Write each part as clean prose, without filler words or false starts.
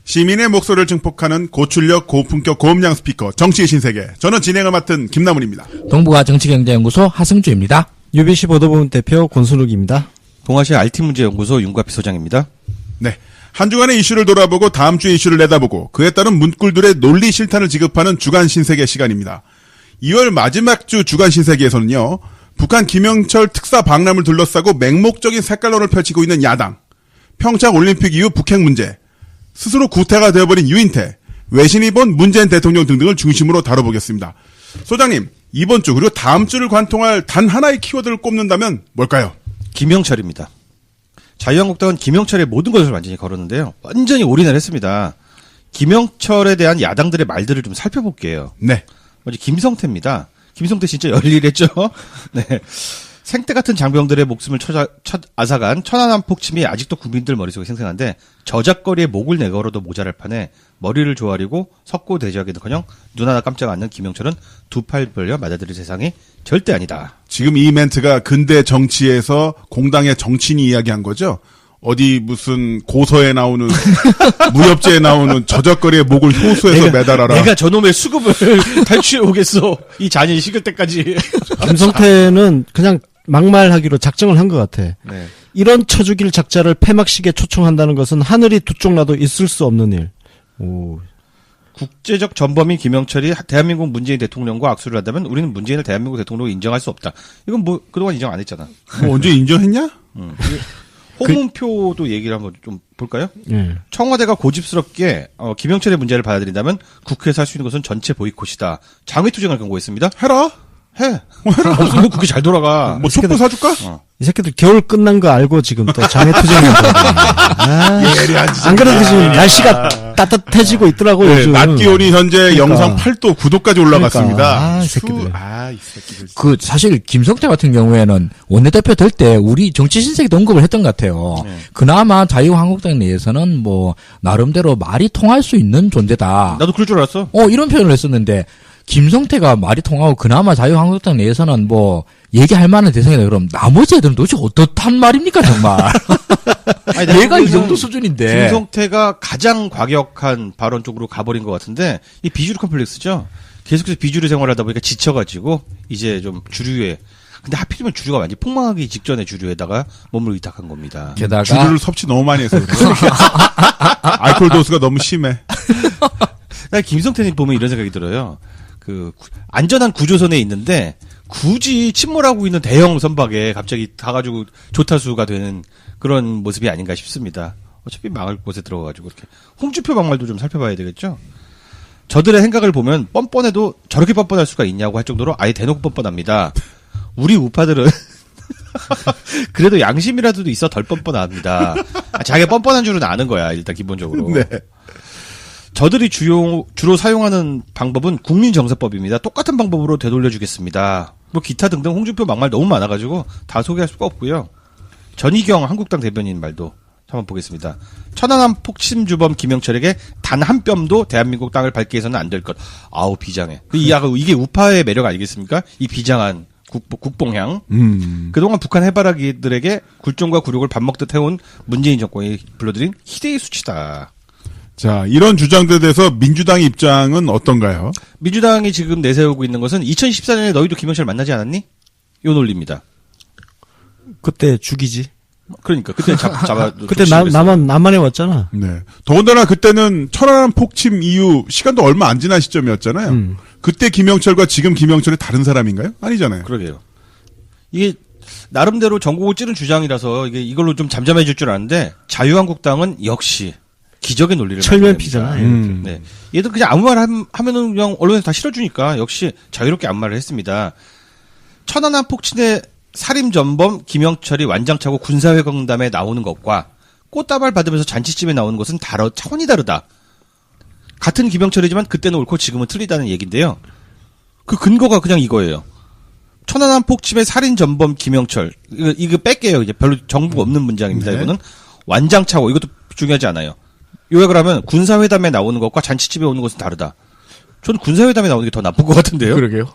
시민의 목소리를 증폭하는 고출력 고품격 고음량 스피커 정치의 신세계. 저는 진행을 맡은 김남훈입니다. 동부가 정치경제연구소 하승주입니다. UBC 보도부문 대표 권순욱입니다. 동아시아 RT문제연구소 윤과피 소장입니다. 네. 한 주간의 이슈를 돌아보고 다음 주의 이슈를 내다보고 그에 따른 문꿀들의 논리 실탄을 지급하는 주간 신세계 시간입니다. 2월 마지막 주 주간 신세계에서는요. 북한 김영철 특사 방남을 둘러싸고 맹목적인 색깔론을 펼치고 있는 야당, 평창 올림픽 이후 북핵 문제, 스스로 구태가 되어버린 유인태, 외신이 본 문재인 대통령 등등을 중심으로 다뤄보겠습니다. 소장님, 이번 주 그리고 다음 주를 관통할 단 하나의 키워드를 꼽는다면 뭘까요? 김영철입니다. 자유한국당은 김영철의 모든 것을 완전히 걸었는데요. 완전히 올인을 했습니다. 김영철에 대한 야당들의 말들을 좀 살펴볼게요. 네. 먼저 김성태입니다. 김성태 진짜 열일했죠. 네. 생태 같은 장병들의 목숨을 앗아간 천안함 폭침이 아직도 국민들 머릿속에 생생한데 저작거리에 목을 내걸어도 모자랄 판에 머리를 조아리고 석고 대적에는커녕 눈 하나 깜짝 않는 김영철은 두 팔 벌려 맞아들일 세상이 절대 아니다. 지금 이 멘트가 근대 정치에서 공당의 정치인이 이야기한 거죠? 어디 무슨 고서에 나오는 무협지에 나오는 저작거리에 목을 효수해서 매달아라. 내가 저놈의 수급을 탈취해 오겠어. 이 잔이 식을 때까지. 김성태는 그냥 막말하기로 작정을 한 것 같아. 네. 이런 쳐죽일 작자를 폐막식에 초청한다는 것은 하늘이 두 쪽 나도 있을 수 없는 일. 오. 국제적 전범인 김영철이 대한민국 문재인 대통령과 악수를 한다면 우리는 문재인을 대한민국 대통령으로 인정할 수 없다. 이건 뭐 그동안 인정 안 했잖아. 언제 인정했냐? 홍문표도 얘기를 한번 좀 볼까요? 청와대가 고집스럽게 김영철의 문제를 받아들인다면 국회에서 할 수 있는 것은 전체 보이콧이다. 장외투쟁을 권고했습니다. 해라. 해. 뭐 그게 잘 돌아가. 뭐 촛불 사줄까? 이 새끼들 겨울 끝난 거 알고 지금 또 장애투쟁을 안 그래도 지금 날씨가 따뜻해지고 있더라고요. 네, 요즘. 낮 기온이 현재 그러니까. 영상 8도 9도까지 올라갔습니다. 이 새끼들. 이 새끼들. 그 사실 김성태 같은 경우에는 원내대표 될 때 우리 정치 신세계도 언급을 했던 것 같아요. 네. 그나마 자유한국당 내에서는 뭐 나름대로 말이 통할 수 있는 존재다. 나도 그럴 줄 알았어. 이런 표현을 했었는데 김성태가 말이 통하고 그나마 자유한국당 내에서는 뭐 얘기할 만한 대상이다. 그럼 나머지 애들은 도대체 어떻단 말입니까 정말. 아니, 얘가 이 정도 수준인데. 김성태가 가장 과격한 발언 쪽으로 가버린 것 같은데 이 비주류 컴플렉스죠. 계속해서 비주류 생활하다 보니까 지쳐가지고 이제 좀 주류에. 근데 하필이면 주류가 완전히 폭망하기 직전에 주류에다가 몸을 위탁한 겁니다. 게다가 주류를 섭취 너무 많이 해서 그래요. 알코올 도수가 너무 심해. 김성태님 보면 이런 생각이 들어요. 그 안전한 구조선에 있는데 굳이 침몰하고 있는 대형 선박에 갑자기 가가지고 조타수가 되는 그런 모습이 아닌가 싶습니다. 어차피 망할 곳에 들어가가지고 이렇게 홍준표 막말도 좀 살펴봐야 되겠죠. 저들의 생각을 보면 뻔뻔해도 저렇게 뻔뻔할 수가 있냐고 할 정도로 아예 대놓고 뻔뻔합니다. 우리 우파들은 그래도 양심이라도 있어 덜 뻔뻔합니다. 자기가 뻔뻔한 줄은 아는 거야 일단 기본적으로. 네. 저들이 주로 사용하는 방법은 국민정서법입니다. 똑같은 방법으로 되돌려주겠습니다. 뭐 기타 등등 홍준표 막말 너무 많아가지고 다 소개할 수가 없고요. 전희경 한국당 대변인 말도 한번 보겠습니다. 천안함 폭침 주범 김영철에게 단 한 뼘도 대한민국 땅을 밟게 해서는 안 될 것. 아우 비장해. 이게 우파의 매력 아니겠습니까? 이 비장한 국뽕향. 그동안 북한 해바라기들에게 굴종과 굴욕을 밥 먹듯 해온 문재인 정권이 불러들인 희대의 수치다. 자, 이런 주장들에 대해서 민주당의 입장은 어떤가요? 민주당이 지금 내세우고 있는 것은 2014년에 너희도 김영철 만나지 않았니? 요 논리입니다. 그때 죽이지. 그러니까 그때 잡아 그때 남한에 왔잖아. 네. 더군다나 그때는 천안함 폭침 이후 시간도 얼마 안 지난 시점이었잖아요. 그때 김영철과 지금 김영철이 다른 사람인가요? 아니잖아요. 그러게요. 이게 나름대로 전국을 찌른 주장이라서 이걸로 좀 잠잠해질 줄 아는데 자유한국당은 역시 기적의 논리를 철면피잖아. 네. 얘도 그냥 아무 말 하면은 그냥 언론에서 다 실어주니까 역시 자유롭게 아무 말을 했습니다. 천안함 폭침의 살인 전범 김영철이 완장차고 군사회관담에 나오는 것과 꽃다발 받으면서 잔치집에 나오는 것은 차원이 다르다. 같은 김영철이지만 그때는 옳고 지금은 틀리다는 얘기인데요. 그 근거가 그냥 이거예요. 천안함 폭침의 살인 전범 김영철. 이거 뺄게요. 이제 별로 정보가 없는 문장입니다. 네. 이거는 완장차고 이것도 중요하지 않아요. 요약을 하면 군사회담에 나오는 것과 잔치집에 오는 것은 다르다. 저는 군사회담에 나오는 게 더 나쁜 것 같은데요. 그러게요.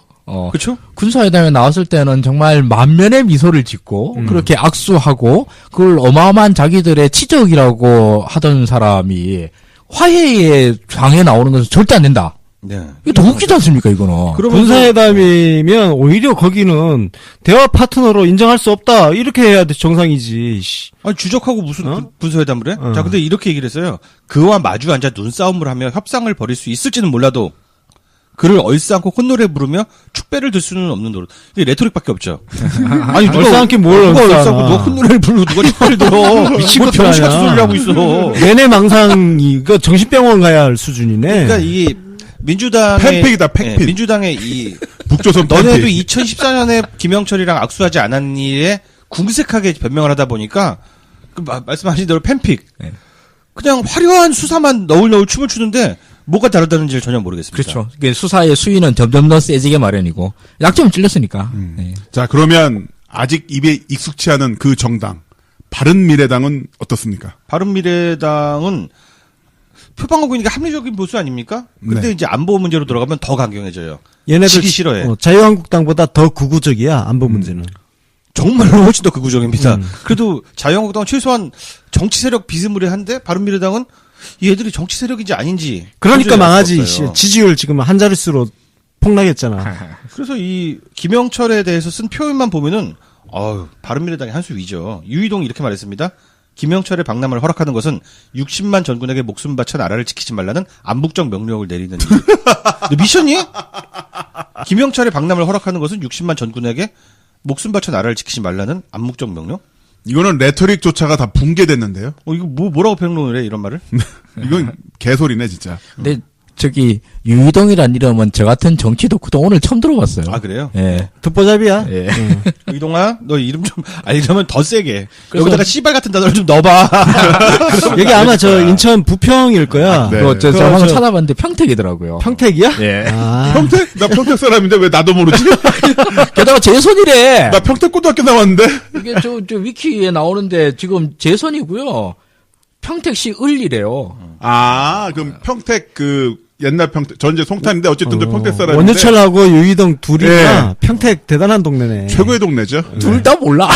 그렇죠? 군사회담에 나왔을 때는 정말 만면의 미소를 짓고 그렇게 악수하고 그걸 어마어마한 자기들의 치적이라고 하던 사람이 화해의 장에 나오는 것은 절대 안 된다. 네. 이거 더 웃기지 않습니까, 이거는? 군사회담이면 오히려 거기는 대화 파트너로 인정할 수 없다. 이렇게 해야 돼, 정상이지. 씨. 아니, 주적하고 무슨 어? 군사회담을 해? 어. 자, 근데 이렇게 얘기를 했어요. 그와 마주 앉아 눈싸움을 하며 협상을 벌일 수 있을지는 몰라도 그를 얼싸안고 콧노래 부르며 축배를 들 수는 없는 노릇. 이게 레토릭밖에 없죠. 아니, 얼싸안긴 뭘 누가 얼싸안아. 얼싸안고 누가 콧노래를 부르고 누가 축배를 들어. 미친 뭐 것들 병신 같은 아니야. 소리를 하고 있어. 내내 망상이, 그 정신병원 가야 할 수준이네. 그러니까 이 민주당의 팬픽이다, 팬픽. 민주당의 이 북조선 너네도 팬픽. 2014년에 김영철이랑 악수하지 않은 일에 궁색하게 변명을 하다 보니까 그 말씀하신 대로 팬픽. 네. 그냥 화려한 수사만 너울너울 춤을 추는데 뭐가 다르다는지를 전혀 모르겠습니다. 그렇죠. 이게 수사의 수위는 점점 더 세지게 마련이고 약점은 찔렸으니까. 네. 자, 그러면 아직 입에 익숙치 않은 그 정당, 바른미래당은 어떻습니까? 바른미래당은 표방하고 있는 게 합리적인 보수 아닙니까? 근데 네. 이제 안보 문제로 들어가면 더 강경해져요. 얘네들 지기 싫어해. 자유한국당보다 더 극우적이야, 안보 문제는. 정말로 훨씬 더 극우적입니다. 그래도 자유한국당은 최소한 정치 세력 비스무리한데 바른미래당은 얘들이 정치 세력인지 아닌지 그러니까 도저히 알 망하지. 수 없어요. 씨. 지지율 지금 한 자릿수로 폭락했잖아. 그래서 이 김영철에 대해서 쓴 표현만 보면은 바른미래당의 한 수 위죠. 유이동이 이렇게 말했습니다. 김영철의 방남을 허락하는 것은 60만 전군에게 목숨 바쳐 나라를 지키지 말라는 암묵적 명령을 내리는 너 미션이? 김영철의 방남을 허락하는 것은 60만 전군에게 목숨 바쳐 나라를 지키지 말라는 암묵적 명령? 이거는 레토릭조차가 다 붕괴됐는데요. 이거 뭐라고 평론을 해 이런 말을? 이건 개소리네, 진짜. 근데 저기 유이동이란 이름은 저 같은 정치 덕후도 오늘 처음 들어봤어요. 아 그래요? 예. 듣보잡이야. 예. 이동아 너 이름 좀 알려면 더 세게 그래서- 여기다가 씨발 같은 단어를 좀 넣어봐. 여기 아마 저 인천 부평일 거야. 네. 그거 저 그거 한번 저- 찾아봤는데 평택이더라고요. 평택이야? 예. 아, 평택? 나 평택 사람인데 왜 나도 모르지? 게다가 제 손이래. 나 평택고등학교 나왔는데? 이게 저 위키에 나오는데 지금 제 손이고요. 평택시 을이래요. 아, 그럼 평택 옛날 평택, 전제 송탄인데 어쨌든 저 평택 사람인데. 원유철하고 유이동 둘이가 예. 평택 대단한 동네네. 최고의 동네죠. 둘 다 몰라.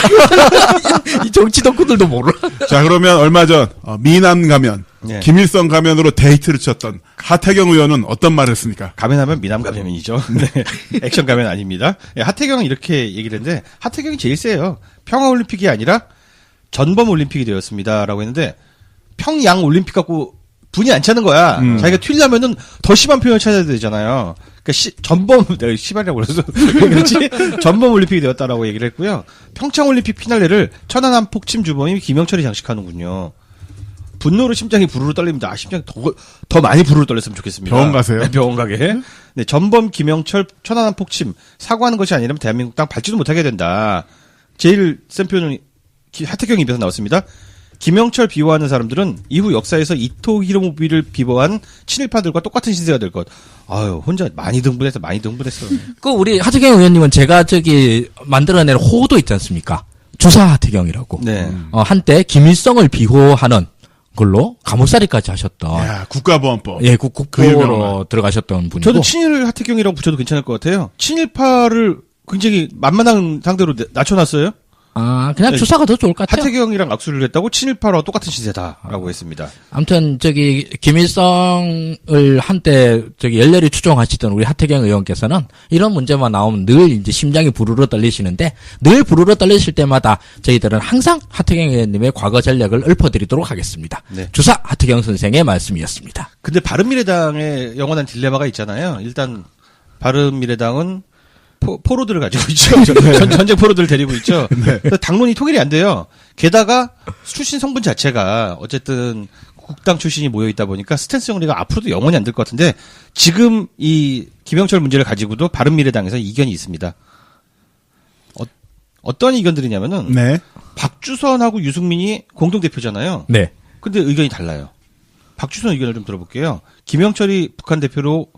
이 정치 덕후들도 몰라. 자, 그러면 얼마 전 미남 가면, 네. 김일성 가면으로 데이트를 쳤던 하태경 의원은 어떤 말을 했습니까? 가면하면 미남 가면이죠. 네. 액션 가면 아닙니다. 예, 하태경은 이렇게 얘기를 했는데 하태경이 제일 세요. 평화올림픽이 아니라 전범올림픽이 되었습니다라고 했는데 평양 올림픽 갖고 분이 안 차는 거야. 자기가 튀려면은 더 심한 표현을 찾아야 되잖아요. 그러니까 전범 내가 시발이라고 그래서 그렇지 전범 올림픽이 되었다라고 얘기를 했고요. 평창 올림픽 피날레를 천안함 폭침 주범이 김영철이 장식하는군요. 분노로 심장이 부르르 떨립니다. 심장이 더 많이 부르르 떨렸으면 좋겠습니다. 병원 가세요? 네, 병원 가게. 네, 전범 김영철 천안함 폭침 사과하는 것이 아니라면 대한민국 땅 밟지도 못하게 된다. 제일 센 표현은 하태경 입에서 나왔습니다. 김영철 비호하는 사람들은 이후 역사에서 이토 히로부미를 비호한 친일파들과 똑같은 신세가 될 것. 아유, 혼자 많이 등분했어. 그 우리 하태경 의원님은 제가 저기 만들어낸 호도 있지 않습니까? 주사 하태경이라고. 네. 한때 김일성을 비호하는 걸로 감옥살이까지 하셨던. 야, 국가보안법. 예, 그 국보로 유명한. 들어가셨던 분이고. 저도 친일 하태경이라고 붙여도 괜찮을 것 같아요. 친일파를 굉장히 만만한 상대로 낮춰놨어요. 그냥 네. 주사가 더 좋을 것 같아요. 하태경이랑 악수를 했다고 친일파와 똑같은 신세다라고 했습니다. 아무튼 저기 김일성을 한때 저기 열렬히 추종하시던 우리 하태경 의원께서는 이런 문제만 나오면 늘 이제 심장이 부르르 떨리시는데 늘 부르르 떨리실 때마다 저희들은 항상 하태경 의원님의 과거 전략을 읊어드리도록 하겠습니다. 네. 주사 하태경 선생의 말씀이었습니다. 근데 바른미래당의 영원한 딜레마가 있잖아요. 일단 바른미래당은 포로들을 가지고 있죠. 전쟁 포로들을 데리고 있죠. 그래서 당론이 통일이 안 돼요. 게다가 출신 성분 자체가 어쨌든 국당 출신이 모여 있다 보니까 스탠스 정리가 앞으로도 영원히 안 될 것 같은데 지금 이 김영철 문제를 가지고도 바른미래당에서 이견이 있습니다. 어떤 이견들이냐면은 네. 박주선하고 유승민이 공동대표잖아요. 네. 근데 의견이 달라요. 박주선 의견을 좀 들어볼게요. 김영철이 북한 대표로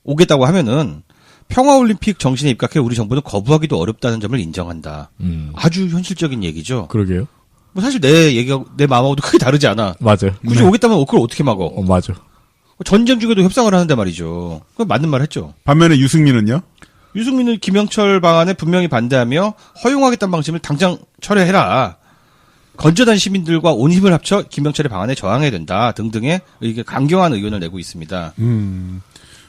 오겠다고 하면은 평화올림픽 정신에 입각해 우리 정부는 거부하기도 어렵다는 점을 인정한다. 아주 현실적인 얘기죠. 그러게요. 뭐 사실 내 마음하고도 크게 다르지 않아. 맞아요. 굳이 오겠다면 그걸 어떻게 막어? 맞아. 전쟁 중에도 협상을 하는데 말이죠. 그건 맞는 말 했죠. 반면에 유승민은요? 유승민은 김영철 방안에 분명히 반대하며 허용하겠다는 방침을 당장 철회해라. 건조단 시민들과 온 힘을 합쳐 김영철의 방안에 저항해야 된다 등등의 이게 강경한 의견을 내고 있습니다.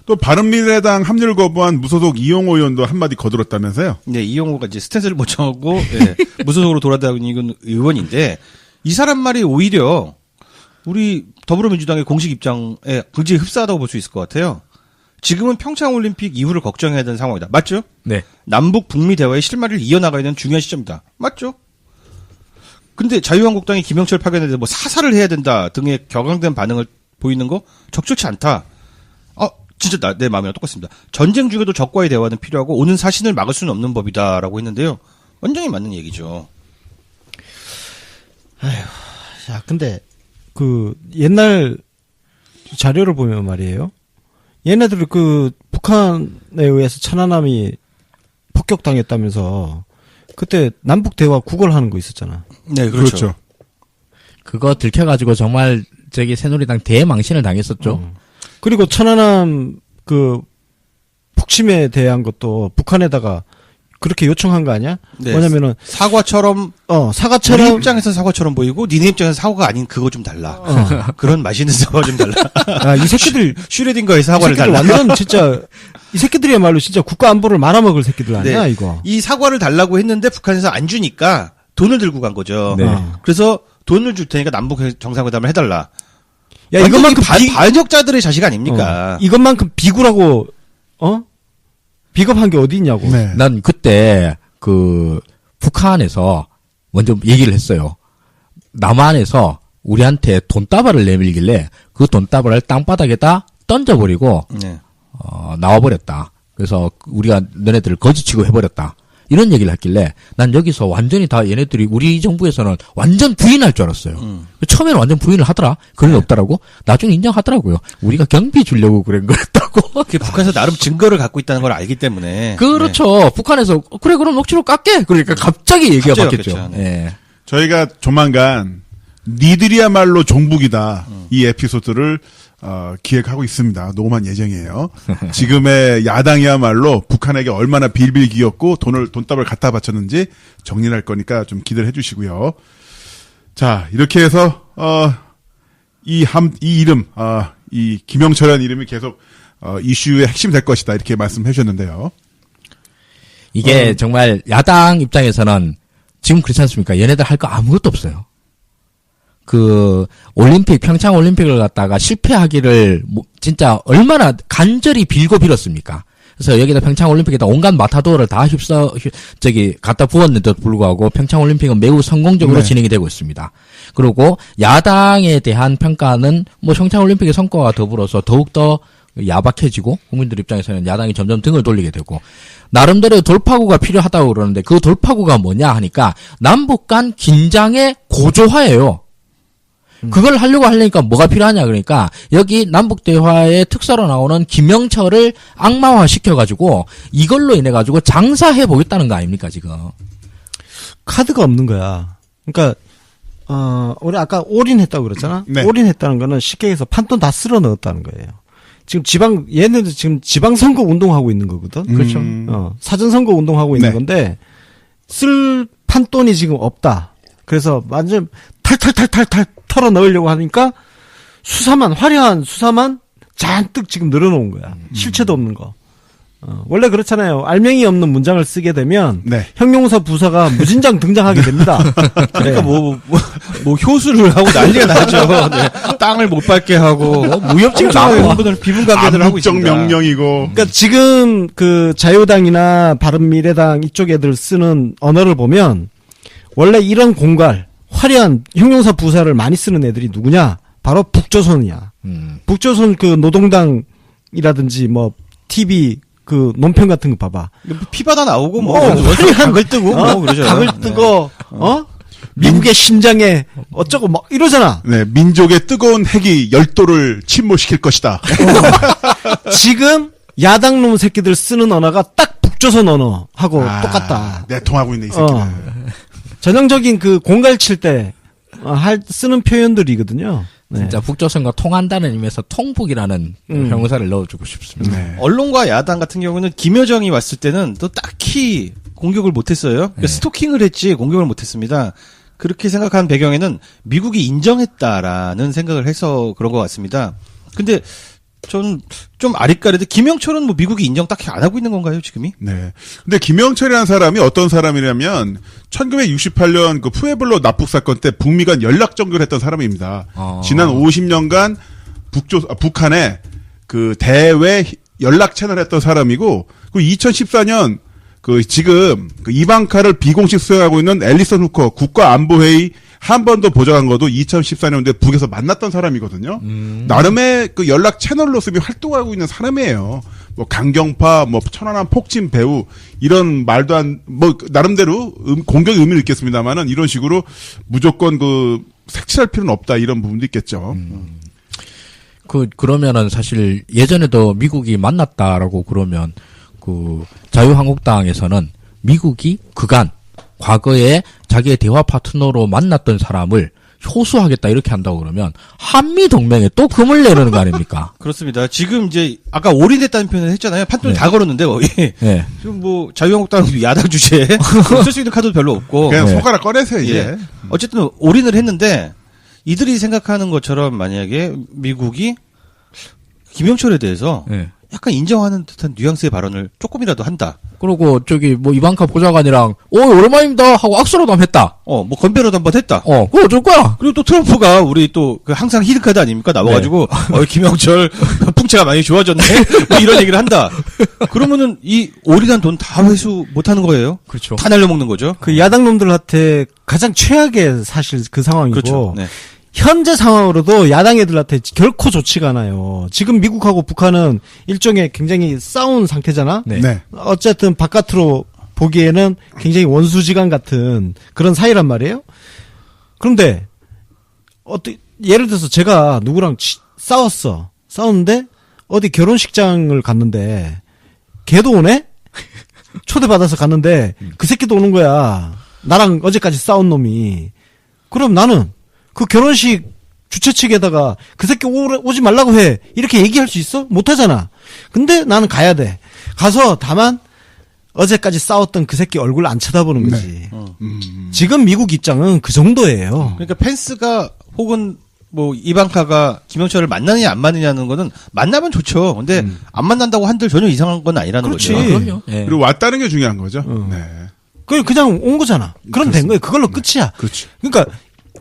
또 바른미래당 합류를 거부한 무소속 이용호 의원도 한마디 거들었다면서요? 네, 이용호가 이제 스탠스를 못 정하고 예, 무소속으로 돌아다니는 의원인데 이 사람 말이 오히려 우리 더불어민주당의 공식 입장에 굉장히 흡사하다고 볼 수 있을 것 같아요. 지금은 평창올림픽 이후를 걱정해야 되는 상황이다. 맞죠? 네. 남북 북미 대화의 실마리를 이어나가야 되는 중요한 시점이다. 맞죠? 근데 자유한국당이 김영철 파견에 대해 뭐 사살을 해야 된다 등의 격앙된 반응을 보이는 거 적절치 않다. 진짜 내 마음이랑 똑같습니다. 전쟁 중에도 적과의 대화는 필요하고 오는 사신을 막을 수는 없는 법이다라고 했는데요. 완전히 맞는 얘기죠. 자, 근데 그 옛날 자료를 보면 말이에요. 얘네들이 그 북한에 의해서 천안함이 폭격당했다면서 그때 남북 대화 구걸하는 거 있었잖아. 네, 그렇죠. 그거 들켜가지고 정말 새누리당 대망신을 당했었죠. 그리고 천안함 그 폭침에 대한 것도 북한에다가 그렇게 요청한 거 아니야? 네. 뭐냐면은 사과처럼 우리 사과처럼 입장에서 사과처럼 보이고 니네 입장에서 사과가 아닌 그거 좀 달라. 그런 맛있는 사과 좀 달라. 이 새끼들 슈레딩거의 이 사과를 새끼들 달라. 완전 진짜 이 새끼들이야말로 진짜 국가 안보를 말아먹을 새끼들 아니야 네. 이거. 이 사과를 달라고 했는데 북한에서 안 주니까 돈을 들고 간 거죠. 네. 그래서 돈을 줄 테니까 남북 정상회담을 해달라. 야 이것만큼 반역자들의 자식 아닙니까? 이것만큼 비굴하고 비겁한 게 어디 있냐고. 네. 난 그때 북한에서 먼저 얘기를 했어요. 남한에서 우리한테 돈다발을 내밀길래 그 돈다발을 땅바닥에다 던져버리고 네. 나와버렸다. 그래서 우리가 너네들을 거지치고 해버렸다. 이런 얘기를 했길래 난 여기서 완전히 다 얘네들이 우리 정부에서는 완전 부인할 줄 알았어요. 처음에는 완전 부인을 하더라. 그런 게 없더라고. 나중에 인정하더라고요. 우리가 경비 주려고 그런 거였다고. 북한에서 나름 증거를 갖고 있다는 걸 알기 때문에. 그렇죠. 북한에서 그래 그럼 억지로 깎게. 그러니까 갑자기 얘기가 갑자기 바뀌었죠. 바뀌었죠. 예. 저희가 조만간 니들이야말로 종북이다 이 에피소드를 기획하고 있습니다. 녹음한 예정이에요. 지금의 야당이야말로 북한에게 얼마나 빌빌기었고 돈다발 갖다 바쳤는지 정리를 할 거니까 좀 기대를 해주시고요. 자, 이렇게 해서 이 이름 이 김영철이라는 이름이 계속 이슈의 핵심이 될 것이다 이렇게 말씀해 주셨는데요. 이게 정말 야당 입장에서는 지금 그렇지 않습니까? 얘네들 할 거 아무것도 없어요. 평창 올림픽을 갖다가 실패하기를 진짜 얼마나 간절히 빌고 빌었습니까? 그래서 여기다 평창 올림픽에다 온갖 마타도어를 다 갖다 부었는데도 불구하고 평창 올림픽은 매우 성공적으로 네. 진행이 되고 있습니다. 그리고 야당에 대한 평가는 평창 올림픽의 성과와 더불어서 더욱더 야박해지고 국민들 입장에서는 야당이 점점 등을 돌리게 되고 나름대로 돌파구가 필요하다고 그러는데 그 돌파구가 뭐냐 하니까 남북 간 긴장의 고조화예요. 그걸 하려니까 뭐가 필요하냐 그러니까 여기 남북 대화의 특사로 나오는 김영철을 악마화 시켜가지고 이걸로 인해 가지고 장사해 보겠다는 거 아닙니까 지금? 카드가 없는 거야. 그러니까 우리 아까 올인했다고 그랬잖아. 네. 올인했다는 거는 쉽게 해서 판돈 다 쓸어 넣었다는 거예요. 지금 얘네들 지금 지방선거 운동하고 있는 거거든. 그렇죠. 사전선거 운동하고 있는 네. 건데 쓸 판돈이 지금 없다. 그래서 완전 탈탈탈탈탈 털어 넣으려고 하니까 화려한 수사만 잔뜩 지금 늘어놓은 거야. 실체도 없는 거. 원래 그렇잖아요. 알맹이 없는 문장을 쓰게 되면 네. 형용사 부사가 무진장 등장하게 됩니다. 그러니까 뭐 효수를 하고 난리가 나죠. 네. 땅을 못 밟게 하고 무협지가 나와. 나와. 비문가계들 하고 암묵적 있습니다. 명령이고. 그러니까 지금 그 자유당이나 바른미래당 이쪽 애들 쓰는 언어를 보면 원래 이런 공갈, 화려한 형용사 부사를 많이 쓰는 애들이 누구냐? 바로 북조선이야. 북조선 그 노동당이라든지 뭐 TV 그 논평 같은 거 봐봐. 피바다 나오고 화려한 각을 뜨고 뭐 그러죠. 각을 뜨고 미국의 심장에 어쩌고 막 이러잖아. 네, 민족의 뜨거운 핵이 열도를 침몰시킬 것이다. 지금 야당 놈 새끼들 쓰는 언어가 딱 북조선 언어하고 똑같다. 내통하고 있네 이 새끼는. 전형적인 그 공갈 칠 때 쓰는 표현들이거든요. 네. 진짜 북조선과 통한다는 의미에서 통북이라는 형용사를 넣어주고 싶습니다. 네. 언론과 야당 같은 경우는 김여정이 왔을 때는 또 딱히 공격을 못했어요. 그러니까 스토킹을 했지 공격을 못했습니다. 그렇게 생각한 배경에는 미국이 인정했다라는 생각을 해서 그런 것 같습니다. 근데 저는 좀 아리까리도 김영철은 뭐 미국이 인정 딱히 안 하고 있는 건가요, 지금이? 네. 근데 김영철이라는 사람이 어떤 사람이냐면 1968년 그 푸에블로 납북 사건 때 북미 간 연락 정교를 했던 사람입니다. 지난 50년간 북한에 그 대외 연락 채널 했던 사람이고 그 2014년 그 지금 그 이방카를 비공식 수행하고 있는 앨리선 후커 국가안보회의 한 번 더 보좌관 거도 2014년도에 북에서 만났던 사람이거든요. 나름의 그 연락 채널로서 활동하고 있는 사람이에요. 뭐 강경파, 뭐 천안함 폭침 배우 이런 말도 안 뭐 나름대로 공격의 의미를 있겠습니다만은 이런 식으로 무조건 그 색칠할 필요는 없다 이런 부분도 있겠죠. 그러면은 사실 예전에도 미국이 만났다라고 그러면 그 자유한국당에서는 미국이 그간 과거에 자기의 대화 파트너로 만났던 사람을 효수하겠다 이렇게 한다고 그러면 한미 동맹에 또 금을 내려는 거 아닙니까? 그렇습니다. 지금 이제 아까 올인했다는 표현을 했잖아요. 판돈을 다 걸었는데 거의. 네. 지금 뭐 자유한국당 야당 주제에 쓸 수 있는 카드도 별로 없고. 그냥 네. 손가락 꺼내세요 이제. 예. 어쨌든 올인을 했는데 이들이 생각하는 것처럼 만약에 미국이 김영철에 대해서 네. 약간 인정하는 듯한 뉘앙스의 발언을 조금이라도 한다. 그리고 저기 뭐 이방카 보좌관이랑 오랜만입니다 하고 악수라도 한번 했다. 뭐 건배로도 한번 했다. 그거 어쩔 거야? 그리고 또 트럼프가 우리 또 그 항상 히든카드 아닙니까? 나와가지고 김영철 풍채가 많이 좋아졌네. 뭐 이런 얘기를 한다. 그러면은 이 올인한 돈 다 회수 못하는 거예요. 그렇죠. 다 날려먹는 거죠. 그 야당 놈들한테 가장 최악의 사실 그 상황이고 그렇죠. 네. 현재 상황으로도 야당 애들한테 결코 좋지가 않아요. 지금 미국하고 북한은 일종의 굉장히 싸운 상태잖아. 네. 네. 어쨌든 바깥으로 보기에는 굉장히 원수지간 같은 그런 사이란 말이에요. 그런데 예를 들어서 제가 누구랑 싸웠는데 어디 결혼식장을 갔는데 걔도 오네? 초대받아서 갔는데 그 새끼도 오는 거야. 나랑 어제까지 싸운 놈이. 그럼 나는 그 결혼식 주최 측에다가 그 새끼 오지 말라고 해. 이렇게 얘기할 수 있어? 못 하잖아. 근데 나는 가야 돼. 가서 다만 어제까지 싸웠던 그 새끼 얼굴 안 쳐다보는 거지. 지금 미국 입장은 그 정도예요. 그러니까 펜스가 혹은 뭐 이방카가 김영철을 만나느냐 안 만나느냐는 거는 만나면 좋죠. 근데 안 만난다고 한들 전혀 이상한 건 아니라는 그렇지. 거죠. 그럼요. 예. 그리고 왔다는 게 중요한 거죠. 네. 그냥 온 거잖아. 그럼 된 거예요. 그걸로 끝이야. 그렇죠. 그러니까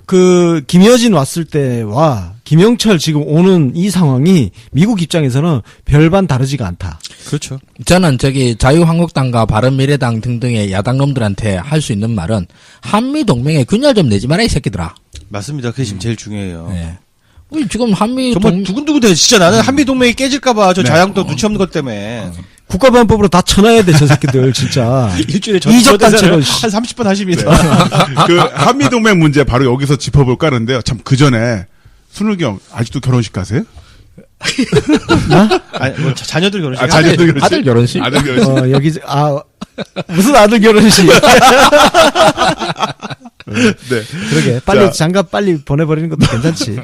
그 김여진 왔을 때와 김영철 지금 오는 이 상황이 미국 입장에서는 별반 다르지가 않다. 그렇죠. 저는 저기 자유한국당과 바른미래당 등등의 야당놈들한테 할 수 있는 말은 한미 동맹에 균열 좀 내지 마라 이 새끼들아. 맞습니다. 그게 지금 제일 중요해요. 예. 우리 지금 한미 정말 두근두근해. 진짜 나는 한미 동맹이 깨질까봐 저 자유한국당 눈치 없는 것 때문에 국가보안법으로 다 쳐놔야 돼, 저 새끼들, 진짜. 일주일에 이적단체로 한 30번 하십니다. 그 한미동맹 문제 바로 여기서 짚어볼까 하는데요. 참 그 전에 순울경 아직도 결혼식 가세요? 아니, 뭐 자녀들 결혼식. 자녀들 결혼식. 아들 결혼식? 아들 결혼식. 여기, 무슨 아들 결혼식. 네. 그러게. 빨리 자. 장갑 빨리 보내버리는 것도 괜찮지.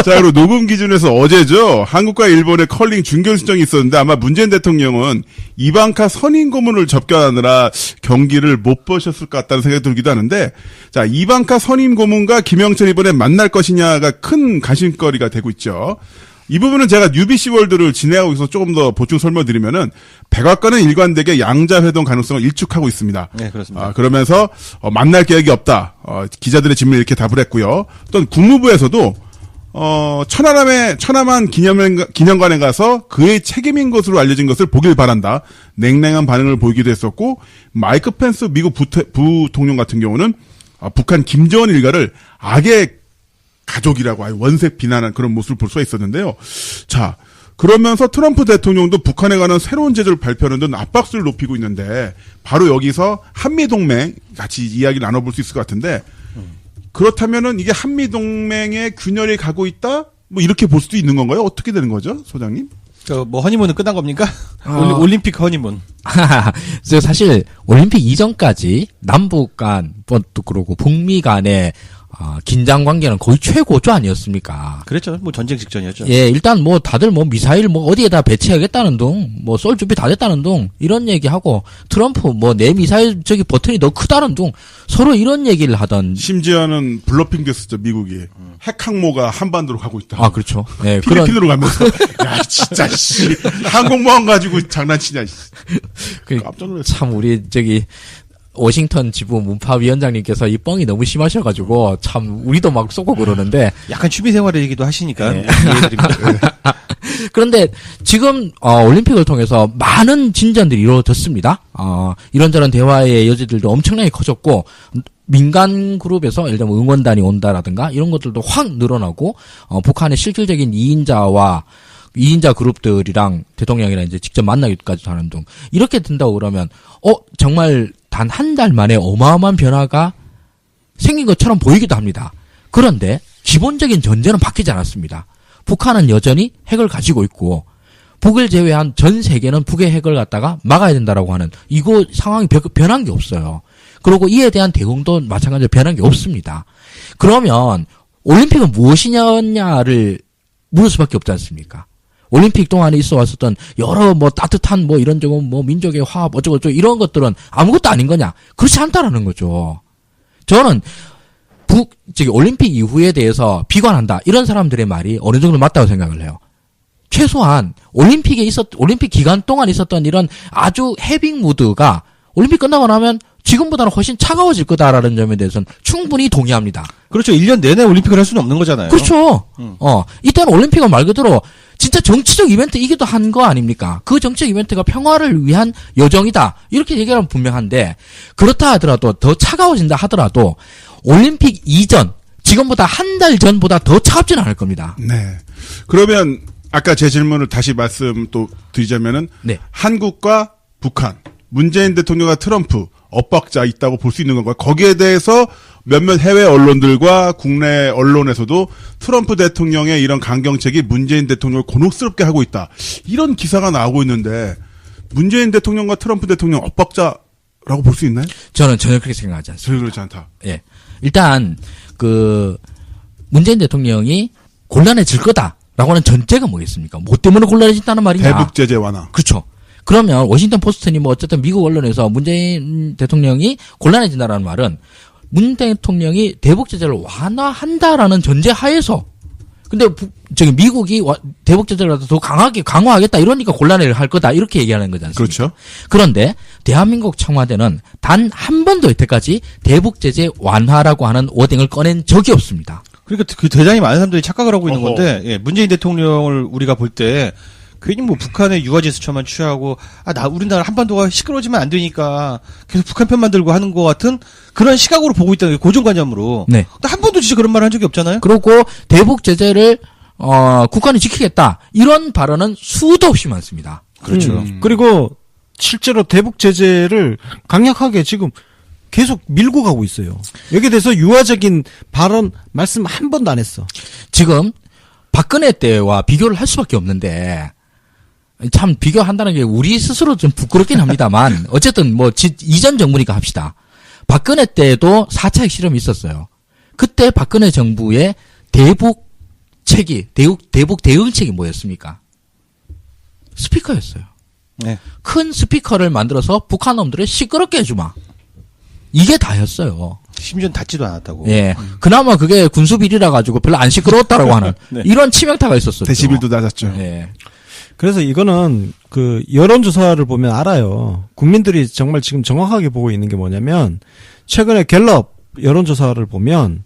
자, 그리고 녹음 기준에서 어제죠. 한국과 일본의 컬링 준결승전이 있었는데 아마 문재인 대통령은 이방카 선임 고문을 접견하느라 경기를 못 보셨을 것 같다는 생각이 들기도 하는데, 자, 이방카 선임 고문과 김영철 이번에 만날 것이냐가 큰 관심거리가 되고 있죠. 이 부분은 제가 UBC 월드를 진행하고 있어서 조금 더 보충 설명드리면은 백악관은 일관되게 양자 회동 가능성을 일축하고 있습니다. 네, 그렇습니다. 그러면서 만날 계획이 없다. 기자들의 질문에 이렇게 답을 했고요. 또 국무부에서도 천안함 기념관에 가서 그의 책임인 것으로 알려진 것을 보길 바란다. 냉랭한 반응을 보이기도 했었고, 마이크 펜스 미국 부통령 같은 경우는 북한 김정은 일가를 악의 가족이라고 아예 원색 비난한 그런 모습을 볼 수가 있었는데요. 자, 그러면서 트럼프 대통령도 북한에 관한 새로운 제재를 발표하는 등 압박수를 높이고 있는데, 바로 여기서 한미동맹 같이 이야기를 나눠볼 수 있을 것 같은데, 그렇다면은 이게 한미동맹의 균열이 가고 있다? 뭐 이렇게 볼 수도 있는 건가요? 어떻게 되는 거죠, 소장님? 뭐 허니문은 끝난 겁니까? 올림픽 허니문. 사실 올림픽 이전까지 남북 간, 또 그러고 북미 간의 긴장 관계는 거의 최고조 아니었습니까? 그랬죠. 뭐 전쟁 직전이었죠. 예, 일단 뭐 다들 뭐 미사일 뭐 어디에다 배치하겠다는 둥, 뭐 쏠 준비 다 됐다는 둥, 이런 얘기하고 트럼프 뭐 내 미사일 저기 버튼이 더 크다는 둥, 서로 이런 얘기를 하던. 심지어는 블러핑 됐었죠, 미국이. 핵 항모가 한반도로 가고 있다. 아, 그렇죠. 예, 필리핀으로 가면서. 야, 진짜, 씨. 항공모함 가지고 장난치냐, 씨. 깜짝 놀랐어. 참 우리 저기 워싱턴 지부 문파위원장님께서 이 뻥이 너무 심하셔가지고 참 우리도 막 쏘고 그러는데 약간 취미생활의 얘기도 하시니까 네. 이해드립니다. 그런데 지금 올림픽을 통해서 많은 진전들이 이루어졌습니다. 이런저런 대화의 여지들도 엄청나게 커졌고 민간 그룹에서 예를 들면 응원단이 온다라든가 이런 것들도 확 늘어나고 북한의 실질적인 2인자 그룹들이랑 대통령이랑 이제 직접 만나기까지 하는 등 이렇게 된다고 그러면 정말 단 한 달 만에 어마어마한 변화가 생긴 것처럼 보이기도 합니다. 그런데 기본적인 전제는 바뀌지 않았습니다. 북한은 여전히 핵을 가지고 있고 북을 제외한 전 세계는 북의 핵을 갖다가 막아야 된다라고 하는 이거 상황이 변한 게 없어요. 그리고 이에 대한 대응도 마찬가지로 변한 게 없습니다. 그러면 올림픽은 무엇이냐를 물을 수밖에 없지 않습니까? 올림픽 동안에 있어 왔었던 여러 뭐 따뜻한 뭐 이런저런 뭐 민족의 화합 어쩌고저쩌고 이런 것들은 아무것도 아닌 거냐? 그렇지 않다라는 거죠. 저는 올림픽 이후에 대해서 비관한다 이런 사람들의 말이 어느 정도 맞다고 생각을 해요. 최소한 올림픽 기간 동안 있었던 이런 아주 해빙 무드가 올림픽 끝나고 나면 지금보다는 훨씬 차가워질 거다라는 점에 대해서는 충분히 동의합니다. 그렇죠. 1년 내내 올림픽을 할 수는 없는 거잖아요. 그렇죠. 이때는 올림픽은 말 그대로 진짜 정치적 이벤트이기도 한 거 아닙니까? 그 정치적 이벤트가 평화를 위한 여정이다. 이렇게 얘기하면 분명한데 그렇다 하더라도 더 차가워진다 하더라도 올림픽 이전 지금보다 한 달 전보다 더 차갑지는 않을 겁니다. 네. 그러면 아까 제 질문을 다시 말씀 또 드리자면은 네. 한국과 북한, 문재인 대통령과 트럼프 엇박자 있다고 볼 수 있는 건가요? 거기에 대해서 몇몇 해외 언론들과 국내 언론에서도 트럼프 대통령의 이런 강경책이 문재인 대통령을 곤혹스럽게 하고 있다. 이런 기사가 나오고 있는데 문재인 대통령과 트럼프 대통령 엇박자라고 볼 수 있나요? 저는 전혀 그렇게 생각하지 않습니다. 전혀 그렇지 않다. 예. 일단 문재인 대통령이 곤란해질 거다라고 하는 전제가 뭐겠습니까? 뭐 때문에 곤란해진다는 말이냐? 대북 제재 완화. 그렇죠. 그러면 워싱턴 포스트니 뭐 어쨌든 미국 언론에서 문재인 대통령이 곤란해진다라는 말은 문 대통령이 대북 제재를 완화한다라는 전제 하에서 근데 미국이 대북 제재를 더 강하게 강화하겠다 이러니까 곤란을 할 거다 이렇게 얘기하는 거지 않습니까? 그렇죠. 그런데 대한민국 청와대는 단 한 번도 여태까지 대북 제재 완화라고 하는 워딩을 꺼낸 적이 없습니다. 그러니까 그 대단히 많은 사람들이 착각을 하고 있는 건데, 예, 문재인 대통령을 우리가 볼 때 괜히 뭐 북한의 유화제스처만 취하고 우리나라 한반도가 시끄러워지면 안 되니까 계속 북한 편만 들고 하는 것 같은 그런 시각으로 보고 있다는 게 고정관념으로. 네. 근데 한 번도 진짜 그런 말 한 적이 없잖아요. 그리고 대북 제재를 국가는 지키겠다 이런 발언은 수도 없이 많습니다. 그렇죠. 그리고 실제로 대북 제재를 강력하게 지금 계속 밀고 가고 있어요. 여기에 대해서 유화적인 발언 말씀 한 번도 안 했어. 지금 박근혜 때와 비교를 할 수밖에 없는데 참 비교한다는 게 우리 스스로 좀 부끄럽긴 합니다만 어쨌든 뭐 이전 정부니까 합시다. 박근혜 때도 4차 핵실험이 있었어요. 그때 박근혜 정부의 대북 대응책이 뭐였습니까? 스피커였어요. 네. 큰 스피커를 만들어서 북한 놈들을 시끄럽게 해주마. 이게 다였어요. 심지어는 닿지도 않았다고. 예. 그나마 그게 군수비리라 가지고 별로 안 시끄러웠다라고 하는 네. 이런 치명타가 있었었죠. 데시벨도 낮았죠. 예. 그래서 이거는 그 여론조사를 보면 알아요. 국민들이 정말 지금 정확하게 보고 있는 게 뭐냐면 최근에 갤럽 여론조사를 보면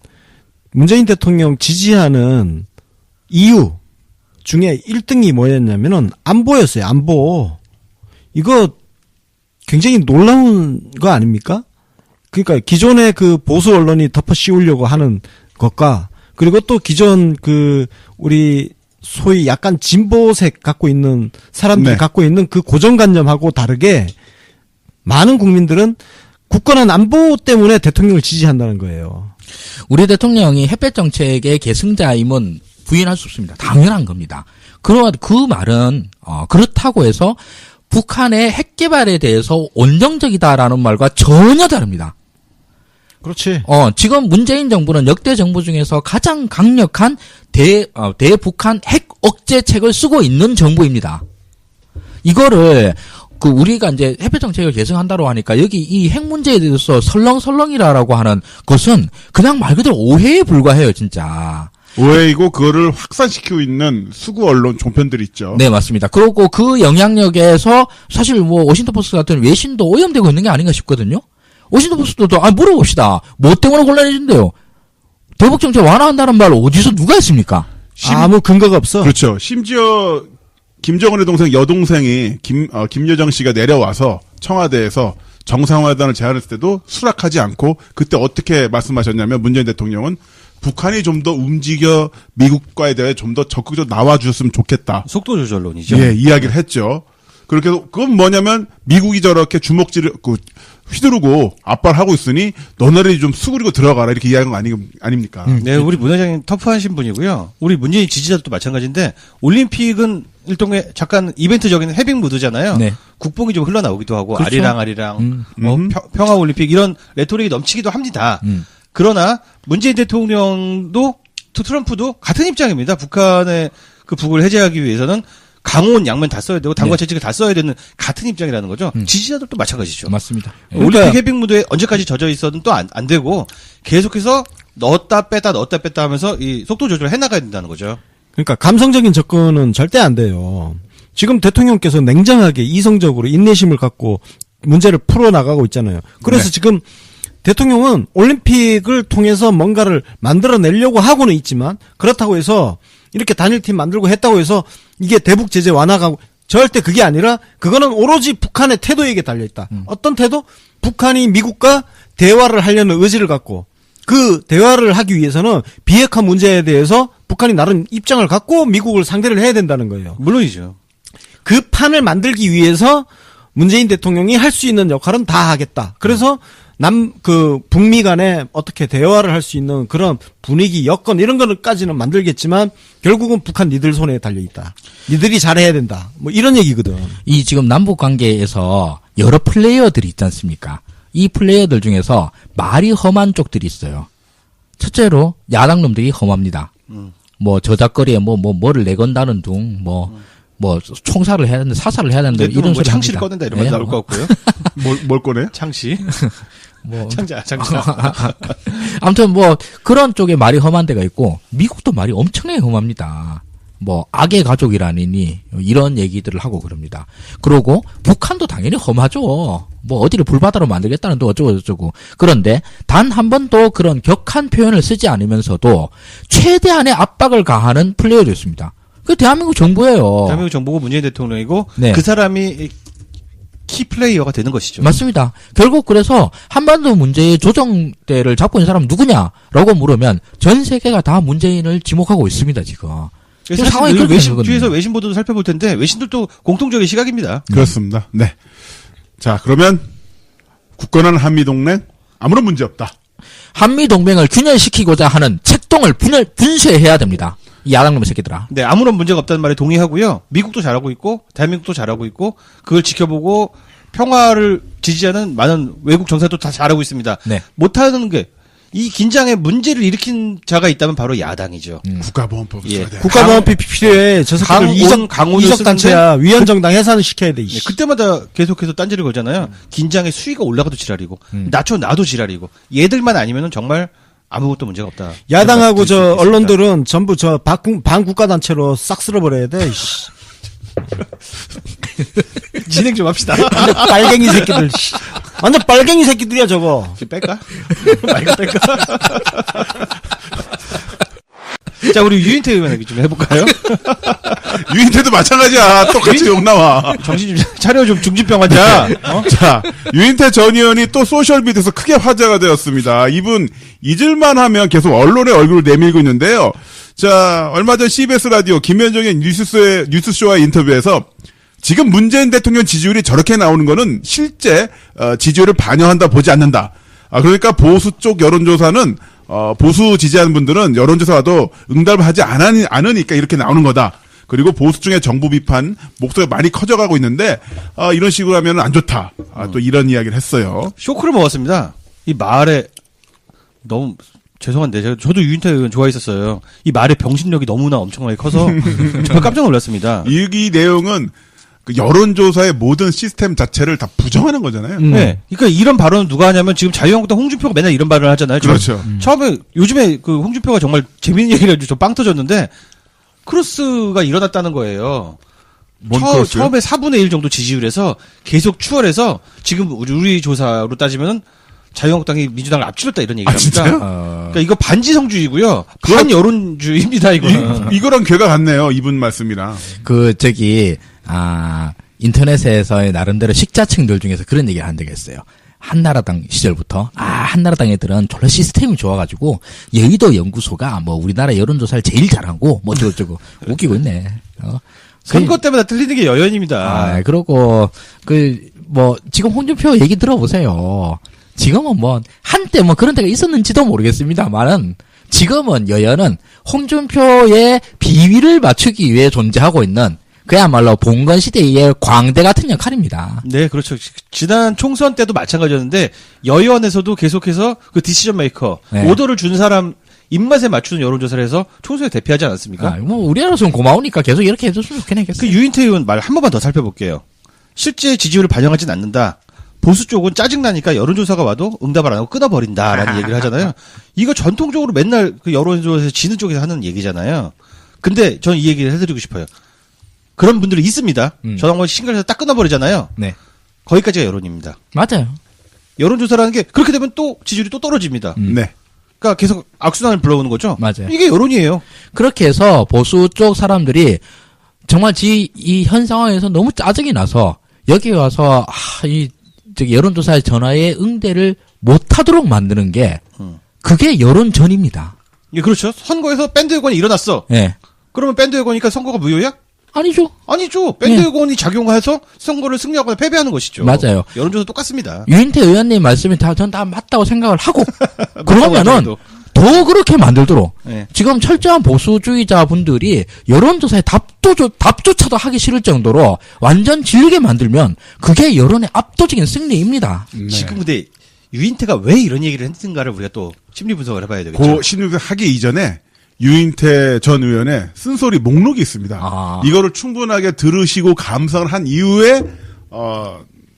문재인 대통령 지지하는 이유 중에 1등이 뭐였냐면은 안보였어요. 안보. 이거 굉장히 놀라운 거 아닙니까? 그러니까 기존의 그 보수 언론이 덮어 씌우려고 하는 것과 그리고 또 기존 우리 소위 약간 진보색 갖고 있는 사람들이 네. 갖고 있는 그 고정관념하고 다르게 많은 국민들은 굳건한 안보 때문에 대통령을 지지한다는 거예요. 우리 대통령이 햇볕 정책의 계승자임은 부인할 수 없습니다. 당연한 겁니다. 그 말은 그렇다고 해서 북한의 핵 개발에 대해서 온정적이다라는 말과 전혀 다릅니다. 그렇지. 지금 문재인 정부는 역대 정부 중에서 가장 강력한 대북한 핵 억제책을 쓰고 있는 정부입니다. 이거를 우리가 이제 해외 정책을 계승한다고 하니까 여기 이 핵 문제에 대해서 설렁설렁이라고 하는 것은 그냥 말 그대로 오해에 불과해요, 진짜. 오해이고 그거를 확산시키고 있는 수구 언론 종편들이 있죠. 네, 맞습니다. 그리고 그 영향력에서 사실 뭐 워싱턴포스트 같은 외신도 오염되고 있는 게 아닌가 싶거든요. 워싱턴포스트도 물어봅시다. 뭐 때문에 곤란해진대요? 대북 정책 완화한다는 말 어디서 누가 했습니까? 아무 근거가 없어. 그렇죠. 심지어 김정은의 동생 여동생이 김여정 씨가 내려와서 청와대에서 정상회담을 제안했을 때도 수락하지 않고 그때 어떻게 말씀하셨냐면 문재인 대통령은 북한이 좀 더 움직여 미국과에 대해 좀 더 적극적으로 나와주셨으면 좋겠다. 속도 조절론이죠. 예, 이야기를 했죠. 그렇게 그건 뭐냐면 미국이 저렇게 주먹질을 휘두르고 압박을 하고 있으니 너네들이 좀 수그리고 들어가라 이렇게 이야기한 거 아닙니까? 네, 우리 문 회장님 터프하신 분이고요. 우리 문재인 지지자들도 마찬가지인데 올림픽은 일종의 잠깐 이벤트적인 헤빙 무드잖아요. 네. 국뽕이 좀 흘러나오기도 하고 그렇죠. 아리랑 평화 올림픽 이런 레토릭이 넘치기도 합니다. 그러나 문재인 대통령도 트럼프도 같은 입장입니다. 북한의 그 북을 해제하기 위해서는 강원 양면 다 써야 되고 당과 채찍을 다 써야 되는 같은 입장이라는 거죠. 지지자들도 마찬가지죠. 맞습니다. 올림픽 해빙 무드에 언제까지 젖어 있어도 또 안 되고 계속해서 넣었다 뺐다 하면서 이 속도 조절을 해나가야 된다는 거죠. 그러니까 감성적인 접근은 절대 안 돼요. 지금 대통령께서 냉정하게 이성적으로 인내심을 갖고 문제를 풀어나가고 있잖아요. 그래서 네. 지금 대통령은 올림픽을 통해서 뭔가를 만들어내려고 하고는 있지만 그렇다고 해서 이렇게 단일팀 만들고 했다고 해서 이게 대북 제재 완화가 절대 그게 아니라 그거는 오로지 북한의 태도에게 달려있다. 어떤 태도? 북한이 미국과 대화를 하려는 의지를 갖고 그 대화를 하기 위해서는 비핵화 문제에 대해서 북한이 나름 입장을 갖고 미국을 상대를 해야 된다는 거예요. 물론이죠. 그 판을 만들기 위해서 문재인 대통령이 할 수 있는 역할은 다 하겠다. 그래서 북미 간에 어떻게 대화를 할 수 있는 그런 분위기, 여건 이런 거까지는 만들겠지만 결국은 북한 니들 손에 달려있다. 니들이 잘해야 된다. 뭐 이런 얘기거든. 이 지금 남북 관계에서 여러 플레이어들이 있지 않습니까? 이 플레이어들 중에서 말이 험한 쪽들이 있어요. 첫째로 야당 놈들이 험합니다. 뭐 저작거리에 뭐를 내건다는 둥, 총살을 해야 되는데 사살을 해야 되는데 이런 뭐 소리 창시를 합니다. 꺼낸다 이런 말 네, 나올 것 같고요. 뭘 꺼내요? 창시. 창자. 아무튼 그런 쪽에 말이 험한 데가 있고 미국도 말이 엄청나게 험합니다. 악의 가족이라니 이런 얘기들을 하고 그럽니다. 그러고 북한도 당연히 험하죠. 어디를 불바다로 만들겠다는 또 어쩌고. 그런데 단 한 번도 그런 격한 표현을 쓰지 않으면서도 최대한의 압박을 가하는 플레이어였습니다. 그 대한민국 정부예요. 대한민국 정부고 문재인 대통령이고 네. 그 사람이 키 플레이어가 되는 것이죠. 맞습니다. 결국 그래서 한반도 문제의 조정대를 잡고 있는 사람은 누구냐라고 물으면 전 세계가 다 문재인을 지목하고 있습니다, 지금. 사실 상황이 그렇게 외신, 되거든요. 뒤에서 외신 보도도 살펴볼 텐데 외신들도 공통적인 시각입니다. 그렇습니다. 네. 자, 그러면 굳건한 한미동맹 아무런 문제 없다. 한미동맹을 균열시키고자 하는 책동을 분쇄해야 됩니다. 이 야당놈의 새끼들아. 네, 아무런 문제가 없다는 말에 동의하고요. 미국도 잘하고 있고 대한민국도 잘하고 있고 그걸 지켜보고 평화를 지지하는 많은 외국 정사도 다 잘하고 있습니다. 네. 못하는 게 이 긴장에 문제를 일으킨 자가 있다면 바로 야당이죠. 국가보안법을 예. 써야 돼. 국가보안법이 필요해. 저 새끼들 강온을 이적 단체야. 위헌정당 해산을 시켜야 돼. 네, 그때마다 계속해서 딴지를 걸잖아요. 긴장의 수위가 올라가도 지랄이고 나도 지랄이고 얘들만 아니면은 정말 아무것도 문제가 없다. 야당하고 저 있겠습니다. 언론들은 전부 저 반국가단체로 싹 쓸어버려야 돼. 씨. 진행 좀 합시다. 완전 빨갱이 새끼들. 씨. 완전 빨갱이 새끼들이야 저거. 뺄까? 마이크 뺄까? 자, 우리 유인태 의원 얘기 좀 해볼까요? 유인태도 마찬가지야. 똑같이 욕 나와. 정신 좀 차려, 좀 중진병 환자. 자, 유인태 전 의원이 또 소셜미디어에서 크게 화제가 되었습니다. 이분 잊을만 하면 계속 언론의 얼굴을 내밀고 있는데요. 자, 얼마 전 CBS 라디오 김현정의 뉴스쇼와의 인터뷰에서 지금 문재인 대통령 지지율이 저렇게 나오는 거는 실제 지지율을 반영한다 보지 않는다. 그러니까 보수 쪽 여론조사는 보수 지지하는 분들은 여론조사 와도 응답을 하지 않으니까 이렇게 나오는 거다. 그리고 보수 중에 정부 비판 목소리가 많이 커져가고 있는데 이런 식으로 하면 안 좋다. 또 이런 이야기를 했어요. 쇼크를 먹었습니다. 이 말에 너무 죄송한데 저도 유인태 의원 좋아했었어요. 이 말의 병신력이 너무나 엄청나게 커서 정말 깜짝 놀랐습니다. 이 내용은 그 여론조사의 모든 시스템 자체를 다 부정하는 거잖아요. 네. 그러니까 이런 발언은 누가 하냐면 지금 자유한국당 홍준표가 맨날 이런 발언을 하잖아요. 그렇죠. 처음에 요즘에 그 홍준표가 정말 재밌는 얘기를 해가지고 저 빵 터졌는데 크로스가 일어났다는 거예요. 뭔 크로스요? 처음에 4분의 1 정도 지지율에서 계속 추월해서 지금 우리 조사로 따지면 자유한국당이 민주당을 압출했다 이런 얘기를 합니다. 진짜요? 그러니까 이거 반지성주의고요. 반여론주의입니다 이거는. 이거랑 괴가 같네요. 이분 말씀이랑. 인터넷에서의 나름대로 식자층들 중에서 그런 얘기를 한 적이 있어요. 한나라당 시절부터 한나라당 애들은 졸라 시스템이 좋아가지고 여의도 연구소가 뭐 우리나라 여론조사를 제일 잘하고 뭐 저쩌고 웃기고 있네. 선거 때마다 틀리는 게 여연입니다. 그러고 지금 홍준표 얘기 들어보세요. 지금은 한때 그런 데가 있었는지도 모르겠습니다만은 지금은 여연은 홍준표의 비위를 맞추기 위해 존재하고 있는 그야말로 봉건 시대의 광대 같은 역할입니다. 네, 그렇죠. 지난 총선 때도 마찬가지였는데 여의원에서도 계속해서 그 디시전 메이커 오더를 준 사람 입맛에 맞추는 여론조사를 해서 총선에 대피하지 않았습니까? 우리나라로서는 고마우니까 계속 이렇게 해줬으면 좋겠네요. 그 유인태 의원 말 한 번만 더 살펴볼게요. 실제 지지율을 반영하진 않는다. 보수 쪽은 짜증나니까 여론조사가 와도 응답을 안 하고 끊어버린다라는 얘기를 하잖아요. 이거 전통적으로 맨날 그 여론조사에서 지는 쪽에서 하는 얘기잖아요. 근데 저는 이 얘기를 해드리고 싶어요. 그런 분들이 있습니다. 전화 한번 신경해서 딱 끊어버리잖아요. 네. 거기까지가 여론입니다. 맞아요. 여론조사라는 게 그렇게 되면 또 지지율이 또 떨어집니다. 네. 그러니까 계속 악순환을 불러오는 거죠. 맞아요. 이게 여론이에요. 그렇게 해서 보수 쪽 사람들이 정말 이 현 상황에서 너무 짜증이 나서 여기 와서 여론조사의 전화에 응대를 못하도록 만드는 게 그게 여론전입니다. 예, 그렇죠. 선거에서 밴드 여권이 일어났어. 예. 그러면 밴드 여권이니까 선거가 무효야? 아니죠. 아니죠. 밴드 여권이 작용해서 선거를 승리하거나 패배하는 것이죠. 맞아요. 여론조사 똑같습니다. 유인태 의원님 말씀이 전 다 맞다고 생각을 하고 그러면은 더 그렇게 만들도록 네. 지금 철저한 보수주의자 분들이 여론조사에 답조차도 하기 싫을 정도로 완전 질리게 만들면 그게 여론의 압도적인 승리입니다. 네. 지금 근데 유인태가 왜 이런 얘기를 했는가를 우리가 또 심리 분석을 해봐야 되겠죠. 신유를 하기 이전에 유인태 전 의원의 쓴소리 목록이 있습니다. 이거를 충분하게 들으시고 감상을 한 이후에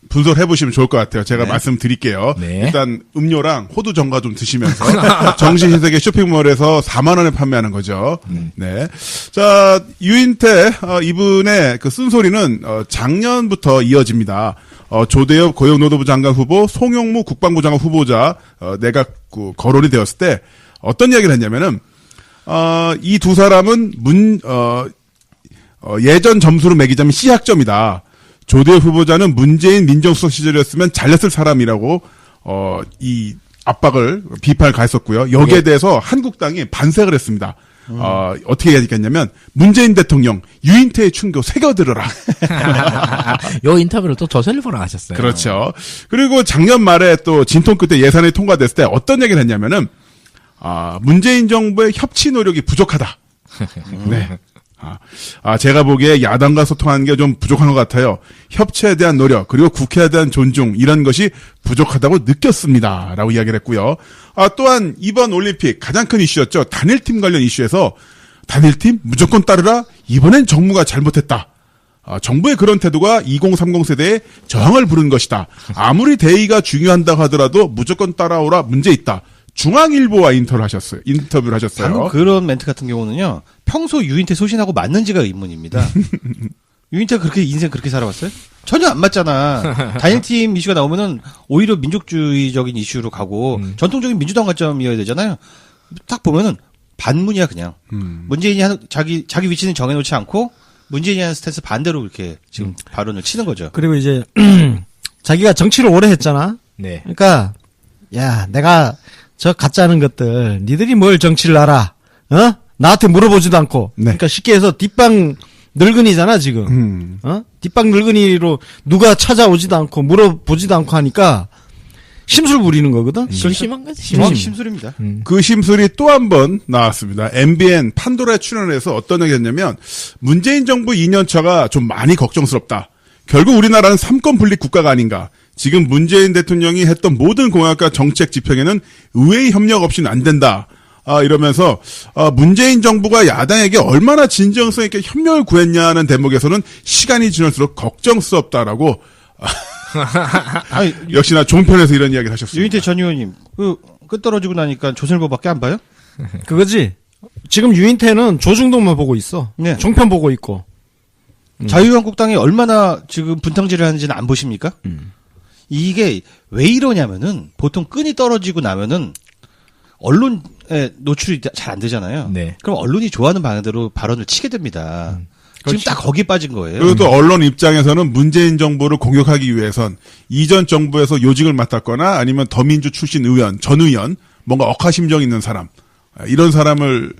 분석을 해보시면 좋을 것 같아요. 제가 말씀드릴게요. 네. 일단 음료랑 호두 정가 좀 드시면서 정신신세계 쇼핑몰에서 4만 원에 판매하는 거죠. 네. 자, 유인태 이분의 그 쓴소리는 작년부터 이어집니다. 조대엽 고용노동부 장관 후보, 송영무 국방부 장관 후보자 내각 거론이 되었을 때 어떤 이야기를 했냐면은 이 두 사람은 예전 점수로 매기자면 C학점이다. 조대엽 후보자는 문재인 민정수석 시절이었으면 잘렸을 사람이라고 이 압박을 비판을 가했었고요. 여기에 대해서 한국당이 반색을 했습니다. 어떻게 얘기했냐면 문재인 대통령 유인태의 충고 새겨들어라. 요 인터뷰를 또 조선일보랑 하셨어요. 그렇죠. 그리고 작년 말에 또 진통 끝에 예산이 통과됐을 때 어떤 얘기를 했냐면은 문재인 정부의 협치 노력이 부족하다. 네. 제가 보기에 야당과 소통하는 게 좀 부족한 것 같아요. 협치에 대한 노력, 그리고 국회에 대한 존중, 이런 것이 부족하다고 느꼈습니다. 라고 이야기를 했고요. 또한 이번 올림픽 가장 큰 이슈였죠. 단일팀 관련 이슈에서 단일팀 무조건 따르라? 이번엔 정부가 잘못했다. 정부의 그런 태도가 2030 세대에 저항을 부른 것이다. 아무리 대의가 중요한다고 하더라도 무조건 따라오라 문제 있다. 중앙일보와 인터뷰를 하셨어요. 방금 그런 멘트 같은 경우는요. 평소 유인태 소신하고 맞는지가 의문입니다. 유인태가 그렇게 인생 그렇게 살아왔어요? 전혀 안 맞잖아. 단일팀 이슈가 나오면은 오히려 민족주의적인 이슈로 가고 전통적인 민주당 관점이어야 되잖아요. 딱 보면은 반문이야 그냥. 문재인이 하는 자기 위치는 정해놓지 않고 문재인이 하는 스탠스 반대로 이렇게 지금 발언을 치는 거죠. 그리고 이제 자기가 정치를 오래 했잖아. 네. 그러니까 야 내가 저 가짜는 것들 니들이 뭘 정치를 알아? 나한테 물어보지도 않고. 네. 그러니까 쉽게 해서 뒷방 늙은이잖아 지금. 뒷방 늙은이로 누가 찾아오지도 않고 물어보지도 않고 하니까 심술 부리는 거거든. 심심한 거지. 정확히 심술입니다. 그 심술이 또 한 번 나왔습니다. MBN 판도라에 출연해서 어떤 얘기였냐면 문재인 정부 2년차가 좀 많이 걱정스럽다. 결국 우리나라는 3권 분립 국가가 아닌가. 지금 문재인 대통령이 했던 모든 공약과 정책 집행에는 의회의 협력 없이는 안 된다. 이러면서 문재인 정부가 야당에게 얼마나 진정성 있게 협력을 구했냐는 대목에서는 시간이 지날수록 걱정스럽다라고 아니, 역시나 종편에서 이런 이야기를 하셨습니다. 유인태 전 의원님, 끝 떨어지고 나니까 조선일보밖에 안 봐요? 그거지. 지금 유인태는 조중동만 보고 있어. 네. 종편 보고 있고. 자유한국당이 얼마나 지금 분탕질을 하는지는 안 보십니까? 이게 왜 이러냐면은 보통 끈이 떨어지고 나면은 언론에 노출이 잘 안 되잖아요. 네. 그럼 언론이 좋아하는 방향대로 발언을 치게 됩니다. 지금 딱 거기에 빠진 거예요. 그리고 또 언론 입장에서는 문재인 정부를 공격하기 위해선 이전 정부에서 요직을 맡았거나 아니면 더민주 출신 의원, 전 의원, 뭔가 억하심정 있는 사람, 이런 사람을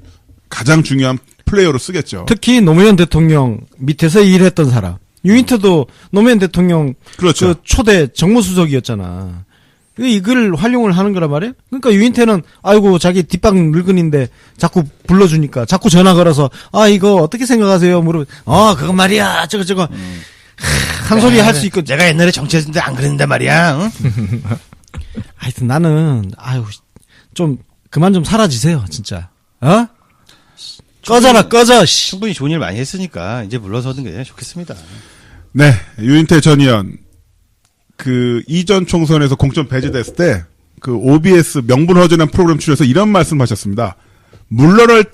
가장 중요한 플레이어로 쓰겠죠. 특히 노무현 대통령 밑에서 일했던 사람. 유인태도 노무현 대통령 그렇죠. 그 초대 정무수석이었잖아. 이걸 활용을 하는 거란 말이에요. 그러니까 유인태는 아이고 자기 뒷방 늙은인데 자꾸 불러주니까 자꾸 전화 걸어서 이거 어떻게 생각하세요? 물으면 그건 말이야 저거 한 소리 할 수 있고 내가 옛날에 정치했을 때 안 그랬는데 말이야. 응? 하여튼 나는 좀 그만 좀 사라지세요 진짜. 꺼져 씨. 충분히 좋은 일 많이 했으니까 이제 물러서는 게 좋겠습니다. 네, 유인태 전 의원 그 이전 총선에서 공천 배제됐을 때 그 OBS 명불허전한 프로그램 출연해서 이런 말씀하셨습니다. 물러날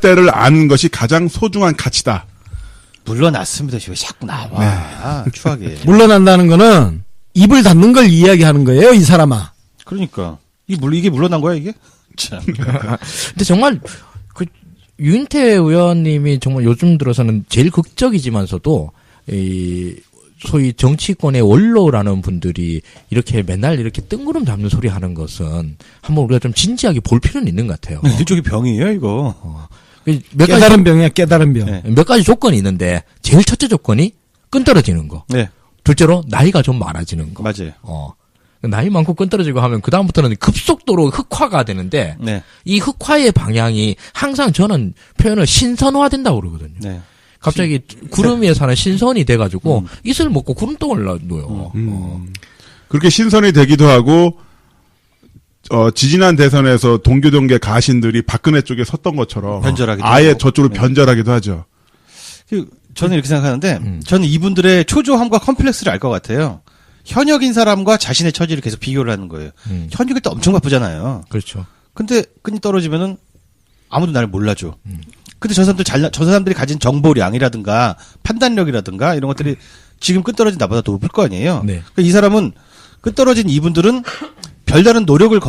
때를 아는 것이 가장 소중한 가치다. 물러났습니다. 왜 자꾸 나와? 추하게. 물러난다는 거는 입을 닫는 걸 이야기하는 거예요 이 사람아. 그러니까 이게 물러난 거야 이게? 참. 근데 정말 그 유인태 의원님이 정말 요즘 들어서는 제일 극적이지만서도 이 소위 정치권의 원로라는 분들이 이렇게 맨날 이렇게 뜬구름 잡는 소리 하는 것은 한번 우리가 좀 진지하게 볼 필요는 있는 것 같아요. 일종의 병이에요 이거. 깨달은 병이야 깨달은 병. 네. 몇 가지 조건이 있는데 제일 첫째 조건이 끈 떨어지는 거. 네, 둘째로 나이가 좀 많아지는 거. 맞아요. 나이 많고 끈 떨어지고 하면 그 다음부터는 급속도로 흑화가 되는데 네, 이 흑화의 방향이 항상 저는 표현을 신선화된다고 그러거든요. 네. 갑자기 구름 위에 사는 신선이 돼가지고 이슬 먹고 구름덩을 놔둬요. 그렇게 신선이 되기도 하고 지지난 대선에서 동교동계 가신들이 박근혜 쪽에 섰던 것처럼 변절하기도 아예 하고. 저쪽으로 네. 변절하기도 하죠. 저는 이렇게 생각하는데 저는 이분들의 초조함과 컴플렉스를 알 것 같아요. 현역인 사람과 자신의 처지를 계속 비교를 하는 거예요. 현역일 때 엄청 바쁘잖아요. 그렇죠. 근데 끈이 떨어지면은 아무도 나를 몰라줘. 근데 저 사람들이 가진 정보량이라든가 판단력이라든가 이런 것들이 지금 끈 떨어진 나보다 더 높을 거 아니에요. 네. 그러니까 이 사람은 끈 떨어진 이분들은 별다른 노력을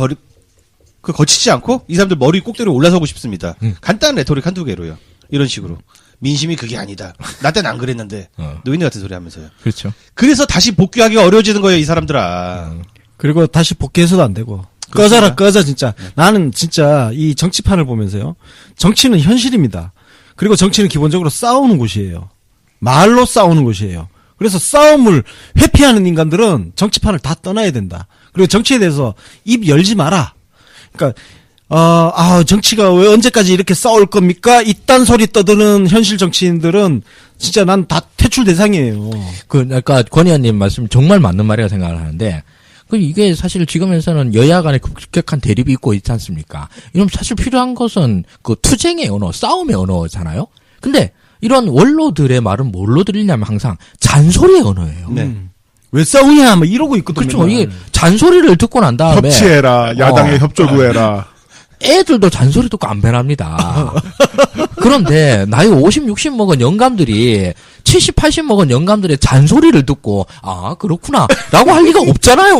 거치지 않고 이 사람들 머리 꼭대로 올라서고 싶습니다. 간단한 레토릭 한두 개로요. 이런 식으로. 민심이 그게 아니다. 나 때는 안 그랬는데. 노인네 같은 소리 하면서요. 그렇죠. 그래서 다시 복귀하기가 어려워지는 거예요, 이 사람들아. 그리고 다시 복귀해서도 안 되고. 꺼져 진짜. 나는 진짜 이 정치판을 보면서요. 정치는 현실입니다. 그리고 정치는 기본적으로 싸우는 곳이에요. 말로 싸우는 곳이에요. 그래서 싸움을 회피하는 인간들은 정치판을 다 떠나야 된다. 그리고 정치에 대해서 입 열지 마라. 그러니까 정치가 왜 언제까지 이렇게 싸울 겁니까? 이딴 소리 떠드는 현실 정치인들은 진짜 난 다 퇴출 대상이에요. 아까 권 의원님 말씀 정말 맞는 말이라고 생각을 하는데, 이게 사실 지금에서는 여야 간에 급격한 대립이 있고 있지 않습니까? 이러면 사실 필요한 것은 그 투쟁의 언어, 싸움의 언어잖아요? 근데 이런 원로들의 말은 뭘로 들리냐면 항상 잔소리의 언어예요. 네. 왜 싸우냐? 막 이러고 있거든요. 그렇죠. 이게 잔소리를 듣고 난 다음에. 협치해라. 야당에 협조 구해라. 애들도 잔소리 듣고 안 변합니다. 그런데 나이 50, 60 먹은 영감들이 70, 80 먹은 영감들의 잔소리를 듣고 그렇구나 라고 할 리가 없잖아요.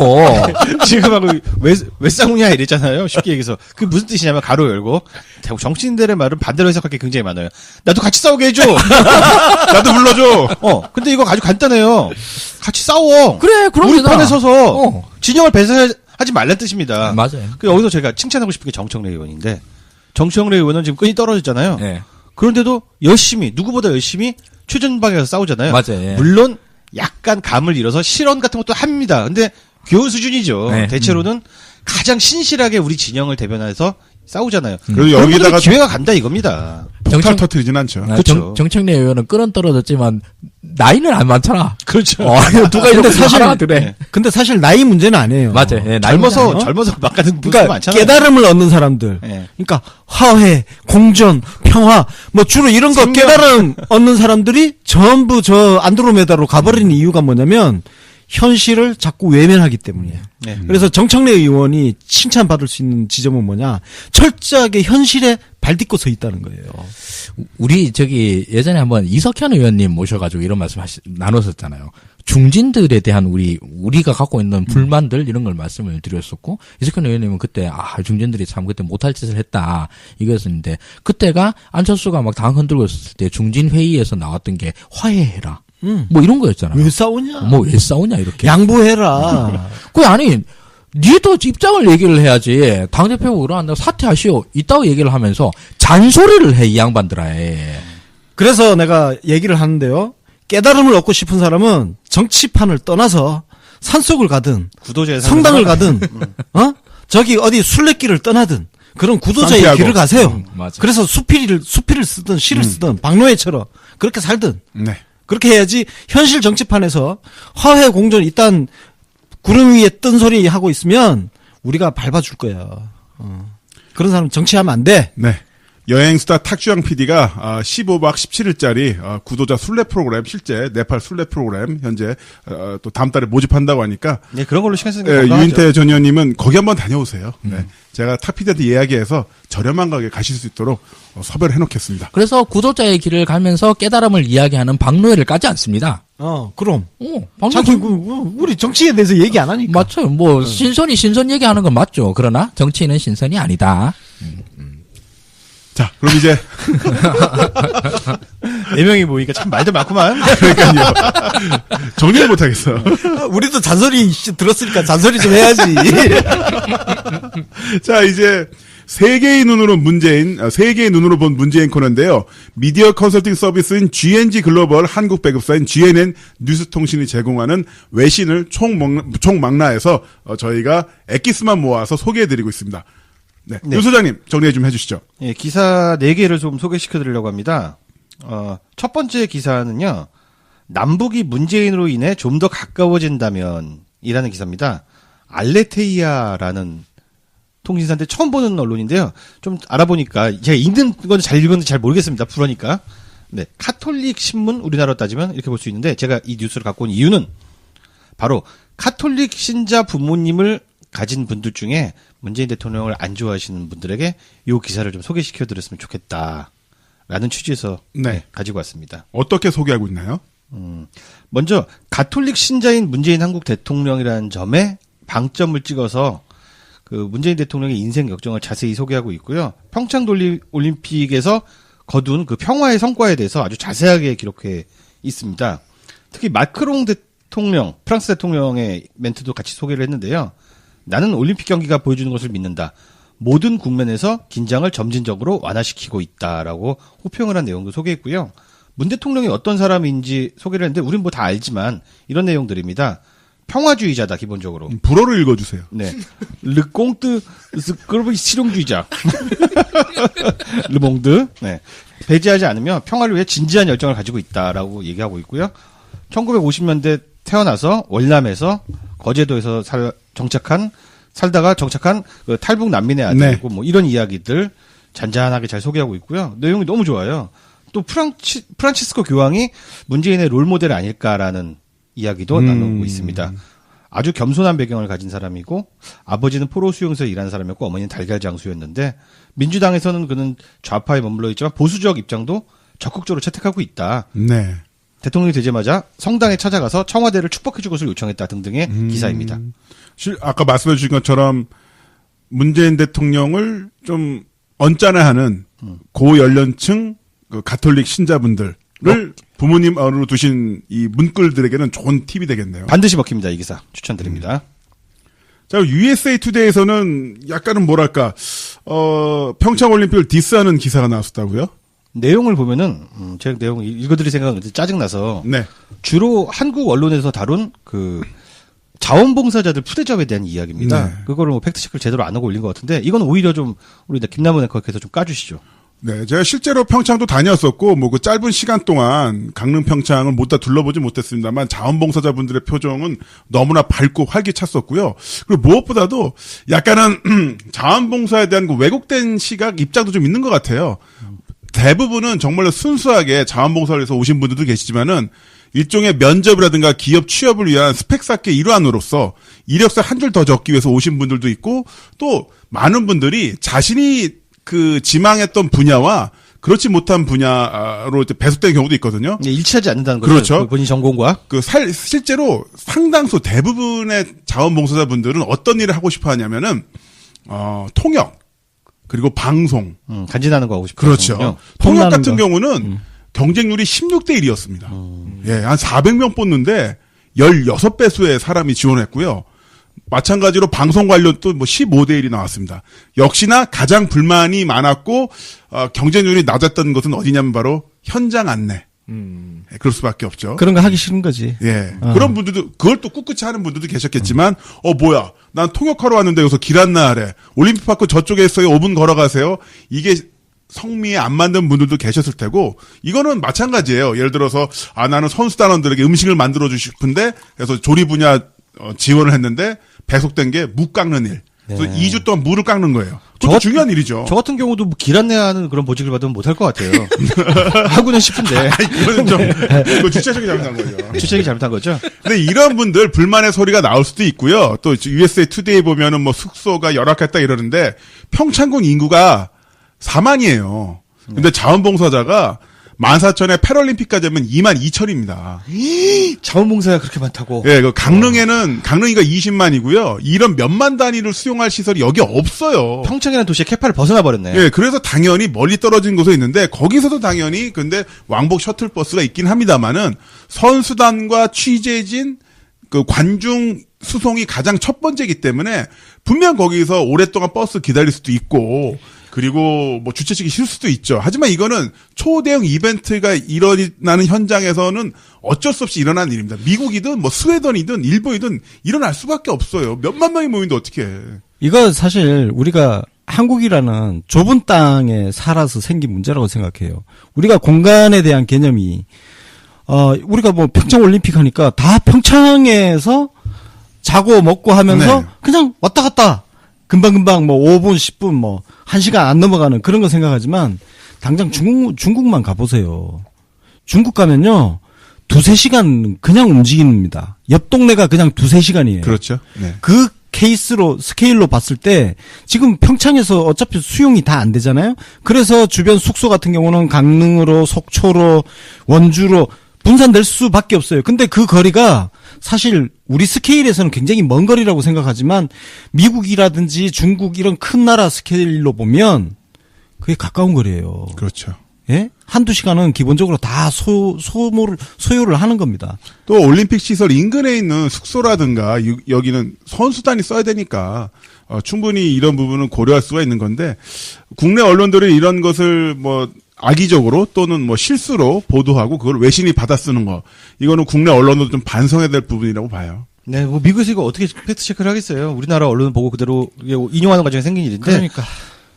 지금 하고 왜 싸우냐 이랬잖아요. 쉽게 얘기해서. 그게 무슨 뜻이냐면 가로 열고 정치인들의 말은 반대로 해석할 게 굉장히 많아요. 나도 같이 싸우게 해줘. 나도 불러줘. 근데 이거 아주 간단해요. 같이 싸워. 그래, 그럼 우리 되나. 편에 서서 진영을 배설하지 말란 뜻입니다. 맞아요. 여기서 제가 칭찬하고 싶은 게 정청래 의원인데, 정청래 의원은 지금 끈이 떨어졌잖아요. 네. 그런데도 누구보다 열심히 최전방에서 싸우잖아요. 맞아요. 예. 물론 약간 감을 잃어서 실언 같은 것도 합니다. 근데 교훈 수준이죠. 네. 대체로는 가장 신실하게 우리 진영을 대변해서 싸우잖아요. 그리고 여기다가 여기다가 기회가 간다 이겁니다. 폭탄 터뜨리진 않죠. 아, 그쵸. 정청래 의원은 끈은 떨어졌지만 나이는 안 많잖아. 그렇죠. 누가 이렇게 하라 그래. 네. 근데 사실 나이 문제는 아니에요. 맞아요. 예, 나이 젊어서 문제 아니에요? 막 가는 분들 그러니까 많잖아요. 깨달음을 얻는 사람들. 네. 그러니까 화해, 공전, 평화, 뭐 주로 이런 거 생명. 깨달음 얻는 사람들이 전부 저 안드로메다로 가버리는 이유가 뭐냐면 현실을 자꾸 외면하기 때문이에요. 네. 그래서 정청래 의원이 칭찬받을 수 있는 지점은 뭐냐? 철저하게 현실에 발딛고 서 있다는 거예요. 우리 예전에 한번 이석현 의원님 모셔가지고 이런 말씀 나눴었잖아요. 중진들에 대한 우리가 갖고 있는 불만들 이런 걸 말씀을 드렸었고, 이석현 의원님은 그때 중진들이 참 그때 못할 짓을 했다 이거였는데, 그때가 안철수가 막 당 흔들고 있었을 때 중진 회의에서 나왔던 게 화해해라. 뭐 이런 거였잖아요. 왜 싸우냐? 뭐 왜 싸우냐 이렇게. 양보해라. 그 아니 니도 입장을 얘기를 해야지. 당대표가 그러한다고 사퇴하시오. 있다고 얘기를 하면서 잔소리를 해 이 양반들아. 그래서 내가 얘기를 하는데요. 깨달음을 얻고 싶은 사람은 정치판을 떠나서 산속을 가든 구도자의 성당을 가든 저기 어디 순례길을 떠나든 그런 구도자의 산티아고. 길을 가세요. 맞아. 그래서 수필을 쓰든 시를 쓰든 박노해처럼 그렇게 살든 네. 그렇게 해야지 현실 정치판에서 화해 공존 일단 구름 위에 뜬 소리 하고 있으면 우리가 밟아줄 거야. 그런 사람 정치하면 안 돼. 네. 여행수다 탁주영 PD가 15박 17일짜리 구도자 순례 프로그램, 실제 네팔 순례 프로그램 현재 또 다음 달에 모집한다고 하니까 네, 그런 걸로 시간 쓰는 게 네, 건강하죠. 유인태 전 의원님은 거기 한번 다녀오세요. 네. 제가 탁 PD한테 이야기해서 저렴한 가격에 가실 수 있도록 섭외를 해놓겠습니다. 그래서 구도자의 길을 가면서 깨달음을 이야기하는 박노해를 까지 않습니다. 그럼. 박노해 자꾸 우리 정치에 대해서 얘기 안 하니까. 맞죠. 뭐 신선 얘기하는 건 맞죠. 그러나 정치인은 신선이 아니다. 자, 그럼 이제 네 명이 모이니까 참 말도 많구만. 그러니까요. 정리를 못하겠어. 우리도 잔소리 들었으니까 잔소리 좀 해야지. 자, 이제 세계의 눈으로 본 문재인 코너인데요. 미디어 컨설팅 서비스인 GNG 글로벌 한국 배급사인 GNN 뉴스통신이 제공하는 외신을 총망라해서 저희가 엑기스만 모아서 소개해드리고 있습니다. 네. 네. 윤 소장님 정리해 좀 해주시죠. 예, 기사 4개를 좀 소개시켜 드리려고 합니다. 첫 번째 기사는요. 남북이 문재인으로 인해 좀 더 가까워진다면 이라는 기사입니다. 알레테이아라는 통신사인데 처음 보는 언론인데요. 좀 알아보니까 제가 읽는 건 잘 읽었는지 잘 모르겠습니다. 불어니까. 네. 카톨릭 신문 우리나라로 따지면 이렇게 볼 수 있는데 제가 이 뉴스를 갖고 온 이유는 바로 카톨릭 신자 부모님을 가진 분들 중에 문재인 대통령을 안 좋아하시는 분들에게 이 기사를 좀 소개시켜 드렸으면 좋겠다라는 취지에서 네. 가지고 왔습니다. 어떻게 소개하고 있나요? 먼저 가톨릭 신자인 문재인 한국 대통령이라는 점에 방점을 찍어서 그 문재인 대통령의 인생 역정을 자세히 소개하고 있고요. 평창 올림픽에서 거둔 그 평화의 성과에 대해서 아주 자세하게 기록해 있습니다. 특히 마크롱 대통령, 프랑스 대통령의 멘트도 같이 소개를 했는데요. 나는 올림픽 경기가 보여주는 것을 믿는다. 모든 국면에서 긴장을 점진적으로 완화시키고 있다라고 호평을 한 내용도 소개했고요. 문 대통령이 어떤 사람인지 소개를 했는데 우린 뭐 다 알지만 이런 내용들입니다. 평화주의자다 기본적으로. 불어를 읽어주세요. 네. 르꽁뜨 스크르브 실용주의자. 르몽드. 네. 배제하지 않으면 평화를 위해 진지한 열정을 가지고 있다라고 얘기하고 있고요. 1950년대 태어나서 월남에서 거제도에서 살다가 정착한 그 탈북 난민의 아들이고 뭐 이런 이야기들 잔잔하게 잘 소개하고 있고요. 내용이 너무 좋아요. 또 프란치스코 교황이 문재인의 롤모델 아닐까라는 이야기도 나누고 있습니다. 아주 겸손한 배경을 가진 사람이고 아버지는 포로 수용소에 일하는 사람이었고 어머니는 달걀 장수였는데 민주당에서는 그는 좌파에 머물러 있지만 보수적 입장도 적극적으로 채택하고 있다. 네. 대통령이 되자마자 성당에 찾아가서 청와대를 축복해 줄 것을 요청했다 등등의 기사입니다. 아까 말씀해 주신 것처럼 문재인 대통령을 좀 언짢아하는 고연령층 그 가톨릭 신자분들을 부모님으로 두신 이 문글들에게는 좋은 팁이 되겠네요. 반드시 먹힙니다. 이 기사 추천드립니다. 자, USA 투데이에서는 약간은 뭐랄까 평창올림픽을 디스하는 기사가 나왔었다고요? 내용을 보면은 제가 내용 읽어드릴 생각은 짜증나서 네. 주로 한국 언론에서 다룬 그 자원봉사자들 푸대접에 대한 이야기입니다. 네. 그거를 뭐 팩트체크를 제대로 안 하고 올린 것 같은데 이건 오히려 좀 우리 김남은 앵커께서 좀 까주시죠. 네, 제가 실제로 평창도 다녔었고, 뭐 그 짧은 시간 동안 강릉 평창을 못 다 둘러보지 못했습니다만 자원봉사자분들의 표정은 너무나 밝고 활기찼었고요. 그리고 무엇보다도 약간은 자원봉사에 대한 그 왜곡된 시각, 입장도 좀 있는 것 같아요. 대부분은 정말로 순수하게 자원봉사를 해서 오신 분들도 계시지만은 일종의 면접이라든가 기업 취업을 위한 스펙 쌓기의 일환으로서 이력서 한 줄 더 적기 위해서 오신 분들도 있고 또 많은 분들이 자신이 그 지망했던 분야와 그렇지 못한 분야로 이제 배속되는 경우도 있거든요. 일치하지 않는다는 거죠. 그렇죠. 본인 전공과. 실제로 상당수 대부분의 자원봉사자분들은 어떤 일을 하고 싶어 하냐면은, 통역, 그리고 방송. 간지나는 거 하고 싶어요. 그렇죠. 통역 폰나는 같은 거. 경우는 경쟁률이 16대 1이었습니다. 예, 한 400명 뽑는데 16배수의 사람이 지원했고요. 마찬가지로 방송 관련도 뭐 15대 1이 나왔습니다. 역시나 가장 불만이 많았고 경쟁률이 낮았던 것은 어디냐면 바로 현장 안내. 예, 그럴 수밖에 없죠. 그런 거 하기 싫은 거지. 예. 그런 분들도, 그걸 또 꿋꿋이 하는 분들도 계셨겠지만, 뭐야. 난 통역하러 왔는데 여기서 길 안내하래. 올림픽파크 저쪽에 있어요. 5분 걸어가세요. 이게 성미에 안 맞는 분들도 계셨을 테고, 이거는 마찬가지예요. 예를 들어서, 나는 선수단원들에게 음식을 만들어주고 싶은데, 그래서 조리 분야 지원을 했는데, 배속된 게 무 깎는 일. 그래서 2주 동안 무를 깎는 거예요. 그것도 중요한 일이죠. 저 같은 경우도 뭐 길 안내하는 그런 보직을 받으면 못할 것 같아요. 하고는 싶은데. 이거는 좀, 이거 주체적이 잘못한 거죠. 주책이 잘못한 거죠? 근데 이런 분들 불만의 소리가 나올 수도 있고요. 또 USA 투데이 보면은 뭐 숙소가 열악했다 이러는데 평창군 인구가 4만이에요. 근데 자원봉사자가 14,000에 패럴림픽까지 하면 22,000입니다. 자원봉사가 그렇게 많다고. 예, 강릉이가 20만이고요. 이런 몇만 단위를 수용할 시설이 여기 없어요. 평창이라는 도시의 캐파를 벗어나 버렸네. 예, 그래서 당연히 멀리 떨어진 곳에 있는데 거기서도 당연히 근데 왕복 셔틀버스가 있긴 합니다만은 선수단과 취재진 그 관중 수송이 가장 첫 번째이기 때문에 분명 거기서 오랫동안 버스 기다릴 수도 있고 그리고 뭐 주최 측이 싫을 수도 있죠. 하지만 이거는 초대형 이벤트가 일어나는 현장에서는 어쩔 수 없이 일어나는 일입니다. 미국이든 뭐 스웨덴이든 일본이든 일어날 수밖에 없어요. 몇만 명이 모이는데 어떻게 해. 이거 사실 우리가 한국이라는 좁은 땅에 살아서 생긴 문제라고 생각해요. 우리가 공간에 대한 개념이 우리가 뭐 평창 올림픽 하니까 다 평창에서 자고 먹고 하면서 네. 그냥 왔다 갔다 금방금방 뭐 5분, 10분 뭐 1시간 안 넘어가는 그런 거 생각하지만 당장 중국만 가보세요. 중국 가면요. 2-3시간 그냥 움직입니다. 옆 동네가 그냥 2-3시간이에요. 그렇죠. 네. 그 스케일로 봤을 때 지금 평창에서 어차피 수용이 다 안 되잖아요. 그래서 주변 숙소 같은 경우는 강릉으로, 속초로, 원주로 분산될 수밖에 없어요. 근데 그 거리가 사실 우리 스케일에서는 굉장히 먼 거리라고 생각하지만 미국이라든지 중국 이런 큰 나라 스케일로 보면 그게 가까운 거리예요. 그렇죠. 예? 한두 시간은 기본적으로 다 소요를 하는 겁니다. 또 올림픽 시설 인근에 있는 숙소라든가 여기는 선수단이 써야 되니까 충분히 이런 부분은 고려할 수가 있는 건데 국내 언론들이 이런 것을 뭐 악의적으로 또는 뭐 실수로 보도하고 그걸 외신이 받아 쓰는 거 이거는 국내 언론도 좀 반성해야 될 부분이라고 봐요. 네, 뭐 미국에서 이거 어떻게 팩트 체크를 하겠어요? 우리나라 언론 보고 그대로 인용하는 과정에 생긴 일인데. 그러니까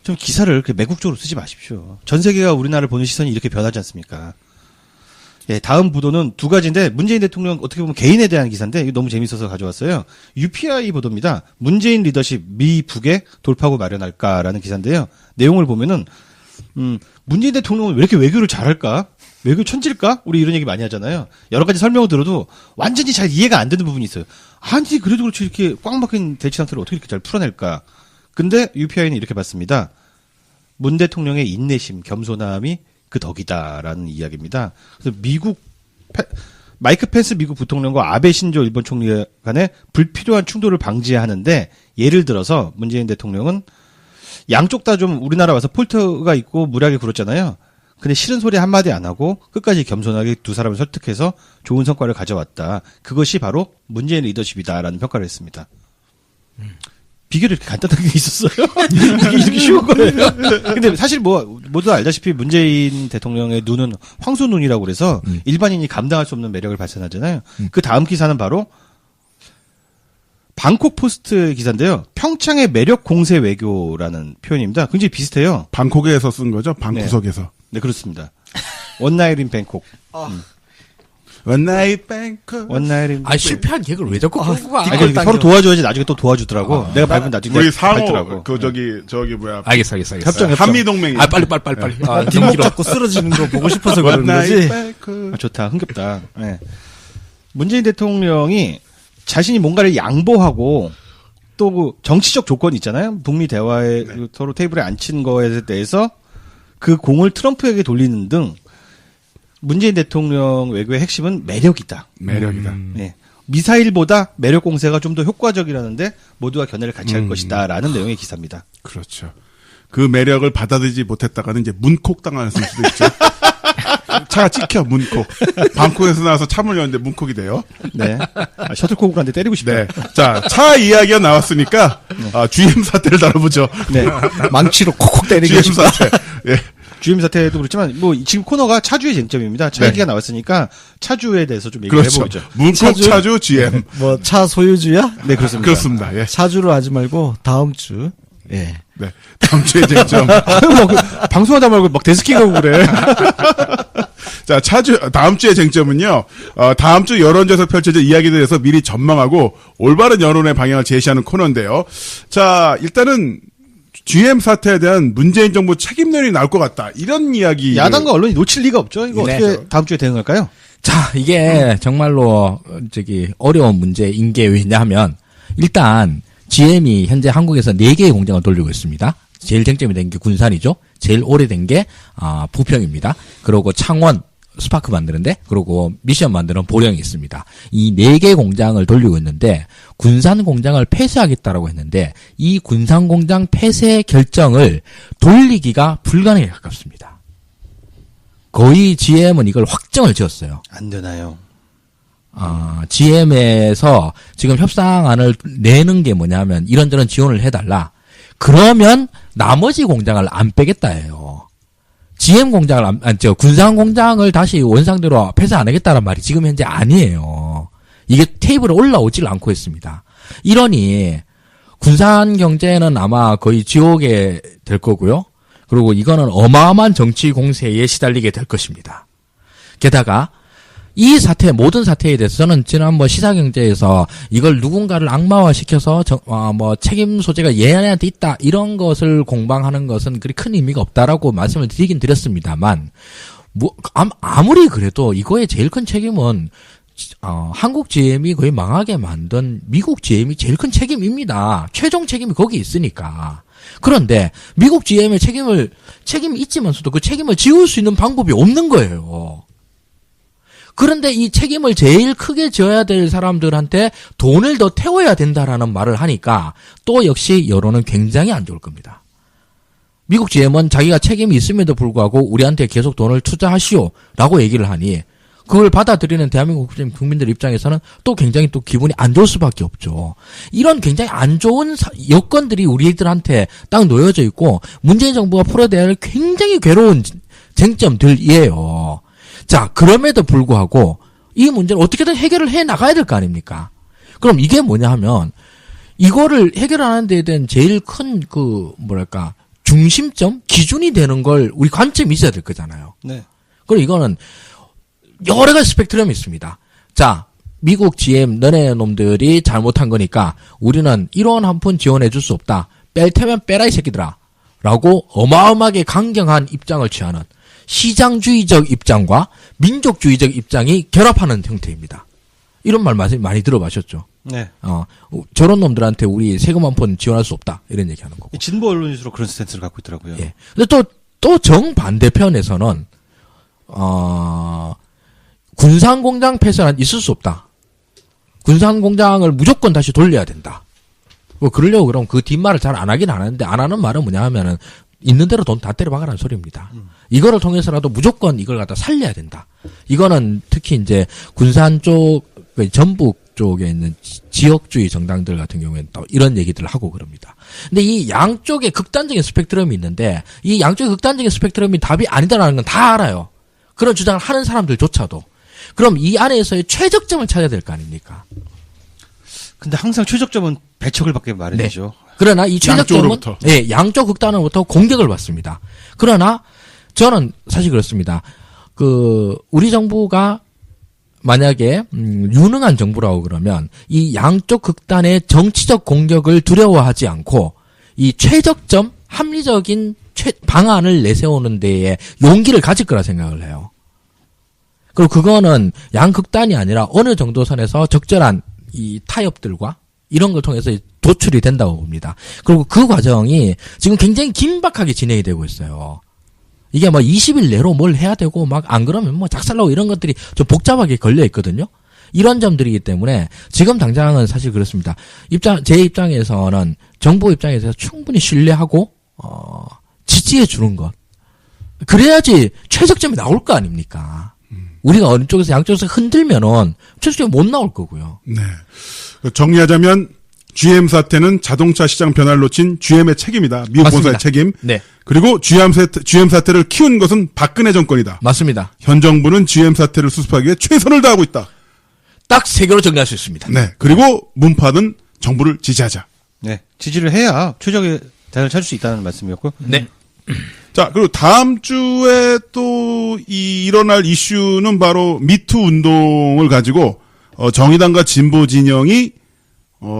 좀 기사를 그렇게 매국적으로 쓰지 마십시오. 전 세계가 우리나라를 보는 시선이 이렇게 변하지 않습니까? 예, 다음 보도는 두 가지인데 문재인 대통령 어떻게 보면 개인에 대한 기사인데 이거 너무 재밌어서 가져왔어요. UPI 보도입니다. 문재인 리더십 미 북에 돌파구 마련할까라는 기사인데요. 내용을 보면은 문재인 대통령은 왜 이렇게 외교를 잘할까? 외교 천질까? 우리 이런 얘기 많이 하잖아요. 여러 가지 설명을 들어도 완전히 잘 이해가 안 되는 부분이 있어요. 아니 그래도 그렇지 이렇게 꽉 막힌 대치 상태를 어떻게 이렇게 잘 풀어낼까? 근데 UPI는 이렇게 봤습니다. 문 대통령의 인내심, 겸손함이 그 덕이다라는 이야기입니다. 그래서 마이크 펜스 미국 부통령과 아베 신조 일본 총리 간에 불필요한 충돌을 방지해야 하는데 예를 들어서 문재인 대통령은 양쪽 다 좀 우리나라 와서 폴트가 있고 무리하게 굴었잖아요. 근데 싫은 소리 한마디 안 하고 끝까지 겸손하게 두 사람을 설득해서 좋은 성과를 가져왔다. 그것이 바로 문재인 리더십이다라는 평가를 했습니다. 비결이 이렇게 간단한 게 있었어요? 이렇게 쉬운 거예요. 근데 사실 뭐, 모두 알다시피 문재인 대통령의 눈은 황소 눈이라고 그래서 일반인이 감당할 수 없는 매력을 발산하잖아요. 그 다음 기사는 바로 방콕 포스트 기사인데요. 평창의 매력 공세 외교라는 표현입니다. 굉장히 비슷해요. 방콕에서 쓴 거죠? 방구석에서. 네, 그렇습니다. 원나잇 인 뱅콕. 원나잇 뱅콕. 원나잇 인 아, 실패한 개그를 왜 자꾸 끌고 가? 아니, 서로 도와줘야지 나중에 또 도와주더라고. 내가 밟으면 나중에 우리 내가 밟더라고. 상호, 저기 뭐야. 알겠어. 협정. 한미동맹이. 아, 빨리. 뒷목 잡고 쓰러지는 거 보고 싶어서 그런 거지. 원나잇 뱅콕. 아, 좋다. 흥겹다. 네. 문재인 대통령이 자신이 뭔가를 양보하고 또 그 정치적 조건이 있잖아요. 북미 대화에 서로 테이블에 앉힌 거에 대해서 그 공을 트럼프에게 돌리는 등 문재인 대통령 외교의 핵심은 매력이다. 매력이다. 네. 미사일보다 매력 공세가 좀 더 효과적이라는데 모두가 견해를 같이 할 것이다라는 내용의 기사입니다. 그렇죠. 그 매력을 받아들이지 못했다가는 이제 문콕 당하는 수도 있죠. 차가 찍혀, 문콕. 방콕에서 나와서 차문을 여는데 문콕이 돼요. 네. 셔틀콕으로 한 대 때리고 싶다. 네. 자, 차 이야기가 나왔으니까, GM 사태를 다뤄보죠. 네. 망치로 콕콕 때리고 GM 싶다. 사태. 예. GM 사태도 그렇지만 뭐 지금 코너가 차주의 쟁점입니다. 차 네. 얘기가 나왔으니까 차주에 대해서 좀 얘기를 그렇죠. 해보죠. 문콕 차주 GM. 뭐 차 소유주야? 네, 그렇습니다. 그렇습니다. 예. 차주로 하지 말고 다음 주. 예. 네. 다음 주에 쟁점. 뭐 방송하다 말고 막 데스킹하고 그래. 자, 다음 주의 쟁점은요, 다음 주 여론조사 펼쳐질 이야기들에 대해서 미리 전망하고 올바른 여론의 방향을 제시하는 코너인데요. 자, 일단은 GM 사태에 대한 문재인 정부 책임론이 나올 것 같다. 이런 이야기. 야당과 언론이 놓칠 리가 없죠. 이거 네. 어떻게 다음 주에 대응할까요? 자, 이게 정말로 어려운 문제인 게 왜냐하면 일단 GM이 현재 한국에서 4개의 공장을 돌리고 있습니다. 제일 쟁점이 된 게 군산이죠. 제일 오래된 게 부평입니다. 그리고 창원 스파크 만드는데, 그리고 미션 만드는 보령이 있습니다. 이 4개 공장을 돌리고 있는데 군산 공장을 폐쇄하겠다라고 했는데 이 군산 공장 폐쇄 결정을 돌리기가 불가능에 가깝습니다. 거의 GM은 이걸 확정을 지었어요. 안 되나요? GM에서 지금 협상안을 내는 게 뭐냐면 이런저런 지원을 해달라. 그러면 나머지 공장을 안 빼겠다예요. GM 공장을 군산 공장을 다시 원상대로 폐쇄 안 하겠다는 말이 지금 현재 아니에요. 이게 테이블에 올라오질 않고 있습니다. 이러니 군산 경제는 아마 거의 지옥에 될 거고요. 그리고 이거는 어마어마한 정치 공세에 시달리게 될 것입니다. 게다가 이 사태, 모든 사태에 대해서는 지난번 시사경제에서 이걸 누군가를 악마화시켜서 책임 소재가 얘네한테 있다, 이런 것을 공방하는 것은 그리 큰 의미가 없다라고 말씀을 드리긴 드렸습니다만, 아무리 그래도 이거의 제일 큰 책임은 한국 GM이 거의 망하게 만든 미국 GM이 제일 큰 책임입니다. 최종 책임이 거기 있으니까. 그런데 미국 GM의 책임이 있지만서도 그 책임을 지울 수 있는 방법이 없는 거예요. 그런데 이 책임을 제일 크게 져야 될 사람들한테 돈을 더 태워야 된다라는 말을 하니까 또 역시 여론은 굉장히 안 좋을 겁니다. 미국 GM은 자기가 책임이 있음에도 불구하고 우리한테 계속 돈을 투자하시오라고 얘기를 하니 그걸 받아들이는 대한민국 국민들 입장에서는 또 굉장히 또 기분이 안 좋을 수밖에 없죠. 이런 굉장히 안 좋은 여건들이 우리들한테 딱 놓여져 있고 문재인 정부가 풀어야 할 굉장히 괴로운 쟁점들이에요. 자, 그럼에도 불구하고 이 문제를 어떻게든 해결을 해 나가야 될 거 아닙니까? 그럼 이게 뭐냐 하면 이거를 해결하는 데에 대한 제일 큰 중심점, 기준이 되는 걸 우리 관점이 있어야 될 거잖아요. 네. 그리고 이거는 여러 가지 스펙트럼이 있습니다. 자, 미국 GM 너네 놈들이 잘못한 거니까 우리는 1원 한 푼 지원해 줄 수 없다. 뺄 테면 빼라 이 새끼들아. 라고 어마어마하게 강경한 입장을 취하는 시장주의적 입장과 민족주의적 입장이 결합하는 형태입니다. 이런 말 많이 들어보셨죠? 네. 저런 놈들한테 우리 세금 한 푼 지원할 수 없다. 이런 얘기 하는 거고. 진보 언론일수록 그런 스탠스를 갖고 있더라고요. 예. 근데 또 정반대편에서는, 군산 공장 폐쇄는 있을 수 없다. 군산 공장을 무조건 다시 돌려야 된다. 뭐 그러려고 그러면 그 뒷말을 잘 안 하긴 안 하는데 안 하는 말은 뭐냐 하면은 있는 대로 돈 다 때려박으라는 소리입니다. 이거를 통해서라도 무조건 이걸 갖다 살려야 된다. 이거는 특히 이제 군산 쪽, 전북 쪽에 있는 지역주의 정당들 같은 경우에는 또 이런 얘기들을 하고 그럽니다. 근데 이 양쪽에 극단적인 스펙트럼이 있는데 이 양쪽의 극단적인 스펙트럼이 답이 아니다라는 건 다 알아요. 그런 주장을 하는 사람들조차도. 그럼 이 안에서의 최적점을 찾아야 될 거 아닙니까? 근데 항상 최적점은 배척을 받게 마련이죠. 그러나 이 최적점은 양쪽으로부터. 예, 양쪽 극단으로부터 공격을 받습니다. 그러나 저는 사실 그렇습니다. 우리 정부가 만약에 유능한 정부라고 그러면 이 양쪽 극단의 정치적 공격을 두려워하지 않고 이 최적점 합리적인 방안을 내세우는 데에 용기를 가질 거라 생각을 해요. 그리고 그거는 양극단이 아니라 어느 정도 선에서 적절한 이 타협들과 이런 걸 통해서 도출이 된다고 봅니다. 그리고 그 과정이 지금 굉장히 긴박하게 진행이 되고 있어요. 이게 뭐 20일 내로 뭘 해야 되고 막 안 그러면 뭐 작살나고 이런 것들이 좀 복잡하게 걸려 있거든요. 이런 점들이기 때문에 지금 당장은 사실 그렇습니다. 제 입장에서는 정부 입장에서 충분히 신뢰하고 지지해 주는 것. 그래야지 최적점이 나올 거 아닙니까? 우리가 어느 쪽에서 양쪽에서 흔들면은 최적점이 못 나올 거고요. 네. 정리하자면 GM 사태는 자동차 시장 변화를 놓친 GM의 책임이다. 미국 맞습니다. 본사의 책임. 네. 그리고 GM 사태를 키운 것은 박근혜 정권이다. 맞습니다. 현 정부는 GM 사태를 수습하기 위해 최선을 다하고 있다. 딱 세 개로 정리할 수 있습니다. 네. 그리고 문파는 정부를 지지하자. 네. 지지를 해야 최적의 대안을 찾을 수 있다는 말씀이었고. 네. 자, 그리고 다음 주에 또 일어날 이슈는 바로 미투 운동을 가지고 정의당과 진보 진영이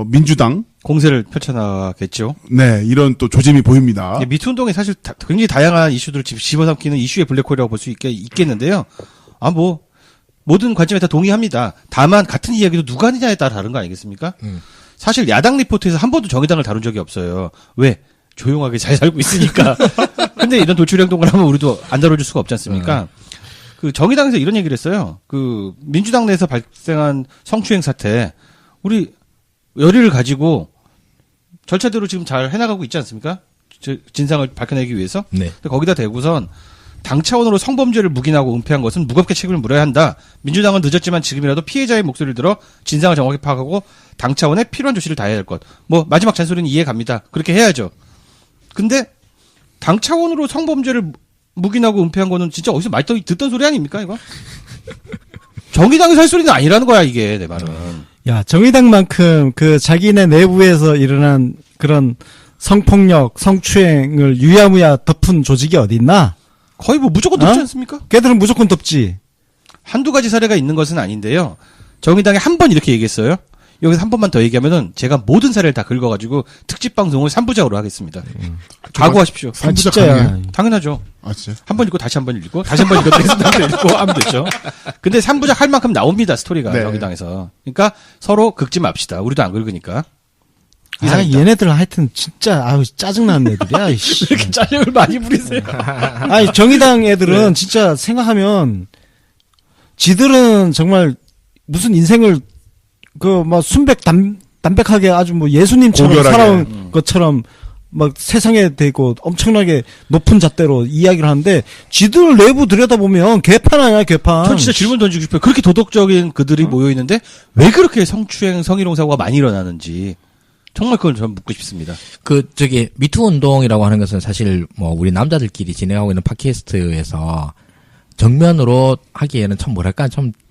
민주당 공세를 펼쳐나가겠죠. 네, 이런 또 조짐이 보입니다. 미투 운동이 사실 굉장히 다양한 이슈들을 집어삼키는 이슈의 블랙홀이라고 볼 수 있겠는데요. 모든 관점에 다 동의합니다. 다만 같은 이야기도 누가 하느냐에 따라 다른 거 아니겠습니까? 사실 야당 리포트에서 한 번도 정의당을 다룬 적이 없어요. 왜? 조용하게 잘 살고 있으니까. 근데 이런 도출 행동을 하면 우리도 안 다뤄줄 수가 없지 않습니까? 정의당에서 이런 얘기를 했어요. 민주당 내에서 발생한 성추행 사태, 우리 열의를 가지고 절차대로 지금 잘 해나가고 있지 않습니까? 진상을 밝혀내기 위해서. 네. 거기다 대고선 당 차원으로 성범죄를 묵인하고 은폐한 것은 무겁게 책임을 물어야 한다. 민주당은 늦었지만 지금이라도 피해자의 목소리를 들어 진상을 정확히 파악하고 당 차원에 필요한 조치를 다해야 할 것. 마지막 잔소리는 이해 갑니다. 그렇게 해야죠. 근데 당 차원으로 성범죄를 묵인하고 은폐한 거는 진짜 어디서 많이 듣던 소리 아닙니까, 이거? 정의당에서 할 소리는 아니라는 거야, 이게, 내 말은. 야, 정의당만큼 자기네 내부에서 일어난 그런 성폭력, 성추행을 유야무야 덮은 조직이 어디 있나? 거의 무조건 덮지 않습니까? 걔들은 무조건 덮지. 한두 가지 사례가 있는 것은 아닌데요. 정의당이 한 번 이렇게 얘기했어요. 여기서 한 번만 더 얘기하면은 제가 모든 사례를 다 긁어가지고 특집 방송을 3부작으로 하겠습니다. 각오하십시오. 아, 진짜야. 당연하죠. 아, 진짜? 한 번 읽고 다시 한 번 읽고 다시 한 번 읽고 다시 한 번 읽고 하면 되죠. 근데 3부작 할 만큼 나옵니다, 스토리가. 네. 정의당에서. 그러니까 서로 긁지 맙시다. 우리도 안 긁으니까. 얘네들 하여튼 진짜 짜증나는 애들이야. 이씨. 이렇게 짜증을 많이 부리세요. 아니 정의당 애들은 진짜 생각하면 지들은 정말 무슨 인생을 담백하게 아주 예수님처럼 고결하게. 살아온 것처럼 막 세상에 대고 엄청나게 높은 잣대로 이야기를 하는데 지들 내부 들여다보면 개판 아니야 개판. 전 진짜 질문 던지고 싶어요. 그렇게 도덕적인 그들이 모여 있는데 왜 그렇게 성추행, 성희롱 사고가 많이 일어나는지 정말 그걸 전 묻고 싶습니다. 미투 운동이라고 하는 것은 사실 우리 남자들끼리 진행하고 있는 팟캐스트에서 정면으로 하기에는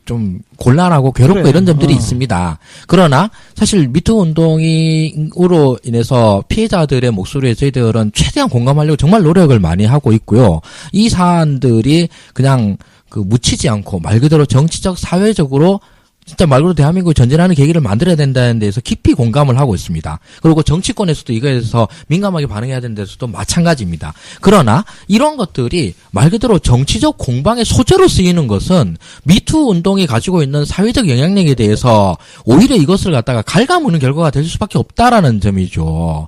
좀 곤란하고 괴롭고 그래. 이런 점들이 있습니다. 그러나 사실 미투 운동으로 인해서 피해자들의 목소리에 저희들은 최대한 공감하려고 정말 노력을 많이 하고 있고요. 이 사안들이 그냥 묻히지 않고 말 그대로 정치적, 사회적으로 진짜 말 그대로 대한민국이 전진하는 계기를 만들어야 된다는 데에서 깊이 공감을 하고 있습니다. 그리고 정치권에서도 이거에 대해서 민감하게 반응해야 되는 데서도 마찬가지입니다. 그러나 이런 것들이 말 그대로 정치적 공방의 소재로 쓰이는 것은 미투 운동이 가지고 있는 사회적 영향력에 대해서 오히려 이것을 갖다가 갉아먹는 결과가 될 수밖에 없다라는 점이죠.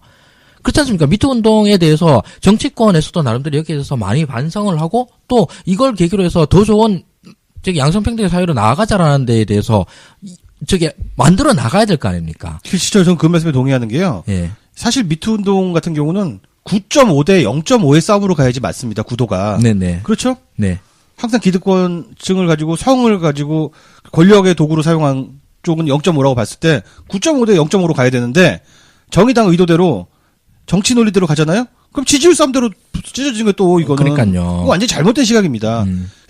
그렇지 않습니까? 미투 운동에 대해서 정치권에서도 나름대로 여기에 대해서 많이 반성을 하고 또 이걸 계기로 해서 더 좋은 양성평등의 사회로 나아가자라는 데에 대해서 만들어 나가야 될 거 아닙니까? 실제로 저는 그 말씀에 동의하는 게요. 예. 사실 미투 운동 같은 경우는 9.5대 0.5의 싸움으로 가야지 맞습니다. 구도가. 네네. 그렇죠? 네. 항상 기득권층을 가지고 성을 가지고 권력의 도구로 사용한 쪽은 0.5라고 봤을 때 9.5대 0.5로 가야 되는데 정의당 의도대로 정치 논리대로 가잖아요? 그럼 지지율 싸움대로 찢어진 거 또 이거는 그러니까요. 그거 완전히 잘못된 시각입니다.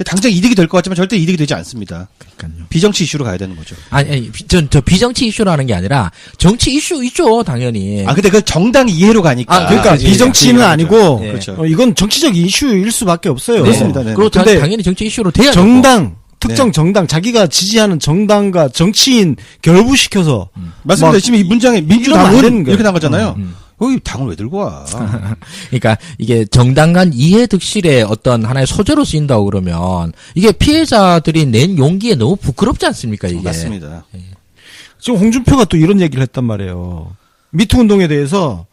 당장 이득이 될 것 같지만 절대 이득이 되지 않습니다. 그러니까요. 비정치 이슈로 가야 되는 거죠. 아니, 저 비정치 이슈라는 게 아니라 정치 이슈 있죠, 당연히. 아 근데 그 정당 이해로 가니까. 그러니까 예, 비정치는 예, 아니고 예. 그렇죠. 이건 정치적 이슈일 수밖에 없어요. 그렇습니다. 네. 그리고 근데 당연히 정치 이슈로 돼야 정당 특정 네. 정당 자기가 지지하는 정당과 정치인 결부시켜서 맞습니다. 막 지금 이 문장에 이러면 안 민주당은 되는 거예요. 이렇게 나온 거잖아요. 거기 당을 왜 들고 와? 그러니까 이게 정당 간 이해 득실의 어떤 하나의 소재로 쓰인다고 그러면 이게 피해자들이 낸 용기에 너무 부끄럽지 않습니까, 이게? 맞습니다. 지금 홍준표가 또 이런 얘기를 했단 말이에요. 미투 운동에 대해서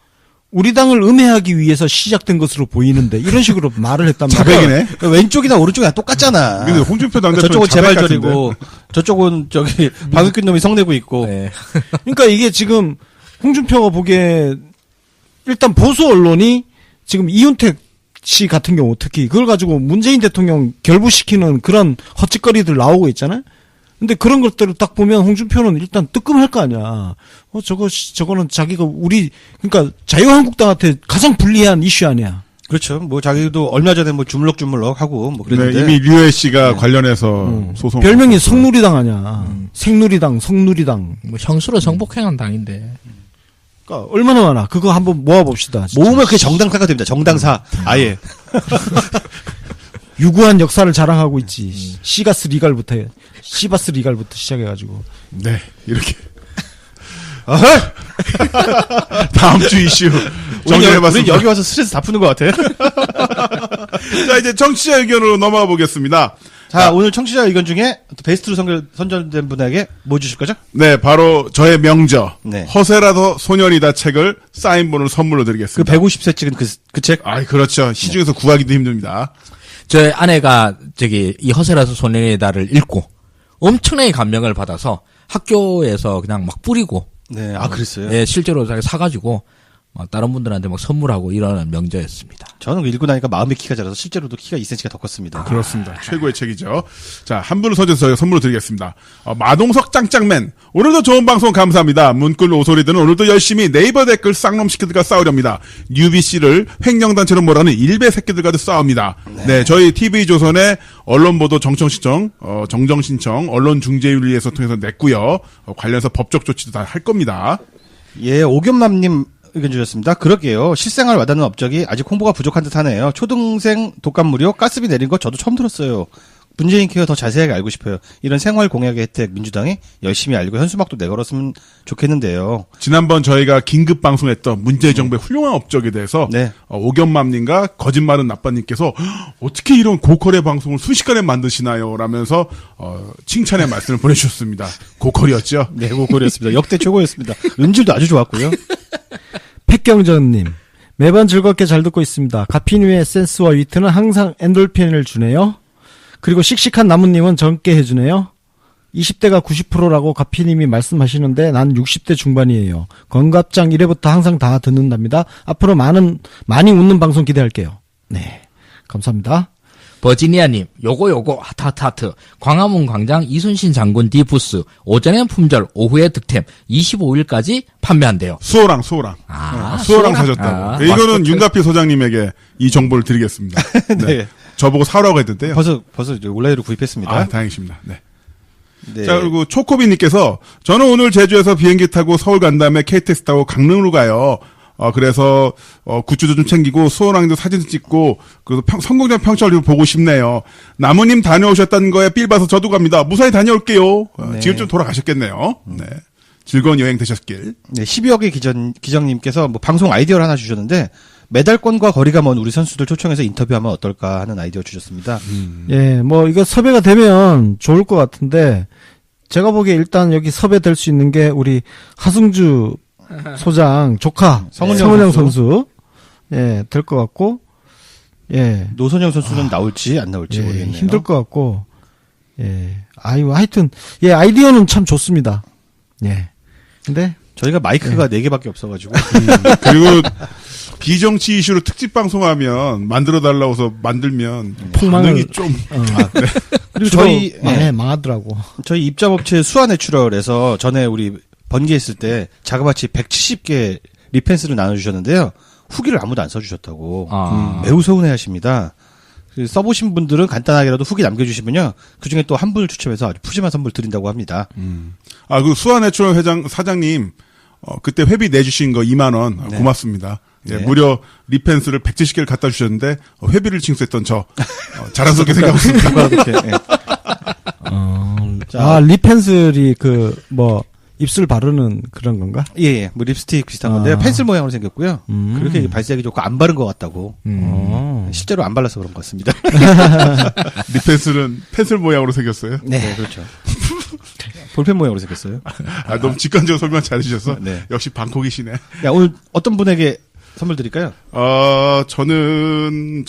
우리 당을 음해하기 위해서 시작된 것으로 보이는데 이런 식으로 말을 했단 말이에요. 자백이네. 그러니까 왼쪽이나 오른쪽이나 똑같잖아. 근데 홍준표 당대표 저쪽은 재발절이고 저쪽은 저기 박익균 놈이 성내고 있고. 네. 그러니까 이게 지금 홍준표가 보기에 일단 보수 언론이 지금 이윤택 씨 같은 경우 특히 그걸 가지고 문재인 대통령 결부시키는 그런 헛짓거리들 나오고 있잖아요. 근데 그런 것들을 딱 보면 홍준표는 일단 뜨끔할 거 아니야. 저거는 자기가 그러니까 자유한국당한테 가장 불리한 이슈 아니야. 그렇죠. 뭐 자기도 얼마 전에 뭐 주물럭주물럭 하고 뭐 네, 그랬는데. 이미 류혜 씨가 관련해서 소송. 별명이 성누리당 아니야. 생누리당, 성누리당. 뭐 형수로 성폭행한 당인데. 그러니까 얼마나 많아. 그거 한번 모아봅시다. 진짜. 모으면 그게 정당사가 됩니다. 정당사. 아예. 유구한 역사를 자랑하고 있지. 시바스 리갈부터 시작해가지고. 네, 이렇게. 다음 주 이슈 우리 정리해봤습니다. 여기 와서 스트레스 다 푸는 것 같아. 자, 이제 청취자 의견으로 넘어가 보겠습니다. 자, 오늘 청취자 의견 중에 또 베스트로 선정된 분에게 뭐 주실 거죠? 네, 바로 저의 명저. 네. 허세라도 소년이다 책을 사인본을 선물로 그 드리겠습니다. 150세 찍은 그 책. 아이, 그렇죠. 시중에서 구하기도 힘듭니다. 저희 아내가 이 허세라서 소년이다를 읽고 엄청나게 감명을 받아서 학교에서 그냥 막 뿌리고. 네, 아, 그랬어요? 예, 실제로 자기 사가지고 다른 분들한테 막 선물하고 이러는 명저였습니다. 저는 그 읽고 나니까 마음의 키가 자라서 실제로도 키가 2cm가 더 컸습니다. 그렇습니다. 최고의 책이죠. 자, 한 분을 선정해서 저희가 선물로 드리겠습니다. 마동석 짱짱맨. 오늘도 좋은 방송 감사합니다. 문꿀 오소리들은 오늘도 열심히 네이버 댓글 쌍놈 새끼들과 싸우렵니다. 뉴비 씨를 횡령단체로 몰아는 일베 새끼들과도 싸웁니다. 네, 저희 TV조선의 언론보도 정청신청, 정정신청, 언론중재윤리에서 통해서 냈고요. 관련해서 법적 조치도 다 할 겁니다. 예, 오견맘님 의견 주셨습니다. 그러게요. 실생활 와닿는 업적이 아직 홍보가 부족한 듯 하네요. 초등생 독감 무료 가스비 내린 거 저도 처음 들었어요. 문재인 케어 더 자세하게 알고 싶어요. 이런 생활 공약의 혜택 민주당이 열심히 알고 현수막도 내걸었으면 좋겠는데요. 지난번 저희가 긴급 방송했던 문재인 정부의 훌륭한 업적에 대해서 네. 오견맘님과 거짓말은 나빠님께서 어떻게 이런 고퀄의 방송을 순식간에 만드시나요? 라면서 칭찬의 말씀을 보내주셨습니다. 고퀄이었죠? 네, 고퀄이었습니다. 역대 최고였습니다. 음질도 아주 좋았고요. 팩경전님, 매번 즐겁게 잘 듣고 있습니다. 가피님의 센스와 위트는 항상 엔돌핀을 주네요. 그리고 씩씩한 나무님은 젊게 해주네요. 20대가 90%라고 가피님이 말씀하시는데 난 60대 중반이에요. 건갑장 1회부터 항상 다 듣는답니다. 앞으로 많이 웃는 방송 기대할게요. 네, 감사합니다. 버지니아님, 요거, 하트. 광화문 광장 이순신 장군 디부스, 오전엔 품절, 오후에 득템, 25일까지 판매한대요. 수호랑. 수호랑 사셨다고. 네, 이거는 윤가피 소장님에게 이 정보를 드리겠습니다. 네. 저보고 사라고 했는데요. 벌써 이제 온라인으로 구입했습니다. 아, 다행이십니다. 네. 네. 자, 그리고 초코비님께서 저는 오늘 제주에서 비행기 타고 서울 간 다음에 KTX 타고 강릉으로 가요. 그래서 굿즈도 좀 챙기고 수호랑도 사진 찍고 그래서 성공장 평창을 보고 싶네요. 나무님 다녀오셨다는 거에 삘 봐서 저도 갑니다. 무사히 다녀올게요. 네. 지금 좀 돌아가셨겠네요. 네. 즐거운 여행 되셨길. 네, 12억의 기정님께서 뭐 방송 아이디어를 하나 주셨는데 메달권과 거리가 먼 우리 선수들 초청해서 인터뷰하면 어떨까 하는 아이디어 주셨습니다. 예, 뭐 이거 섭외가 되면 좋을 것 같은데 제가 보기에 일단 여기 섭외될 수 있는 게 우리 하승주 소장 조카 성은영 선수 예, 될 것 같고 예. 노선영 선수는 나올지 안 나올지 예, 모르겠네요. 힘들 것 같고 예. 하여튼 예, 아이디어는 참 좋습니다. 예. 근데 저희가 마이크가 4개밖에 없어가지고. 그리고 비정치 이슈로 특집 방송하면 만들어 달라고 해서 만들면 반응이 좀 그리고 저희 저희 망하더라고. 저희 입자업체 수아내추럴에서 전에 우리 번개했을 때 자그마치 170개 리펜스를 나눠주셨는데요. 후기를 아무도 안 써주셨다고 아. 매우 서운해하십니다. 그 써보신 분들은 간단하게라도 후기 남겨주시면요 그 중에 또 한 분을 추첨해서 아주 푸짐한 선물 드린다고 합니다. 그 수아내추럴 사장님, 그때 회비 내주신 거 2만원 네. 고맙습니다. 예, 네. 무려 리펜스를 170개를 갖다 주셨는데, 회비를 징수했던 저, 자랑스럽게 생각하고 있습니다. 이렇게, 예. 아, 립펜슬이 입술 바르는 그런 건가? 예, 뭐 립스틱 비슷한 건데요. 아. 펜슬 모양으로 생겼고요. 그렇게 발색이 좋고 안 바른 것 같다고. 실제로 안 발라서 그런 것 같습니다. 리펜슬은 펜슬 모양으로 생겼어요. 네, 그렇죠. 볼펜 모양으로 생겼어요. 너무 직관적으로 설명 잘해주셔서, 네. 역시 방콕이시네. 야, 오늘 어떤 분에게 선물 드릴까요? 저는,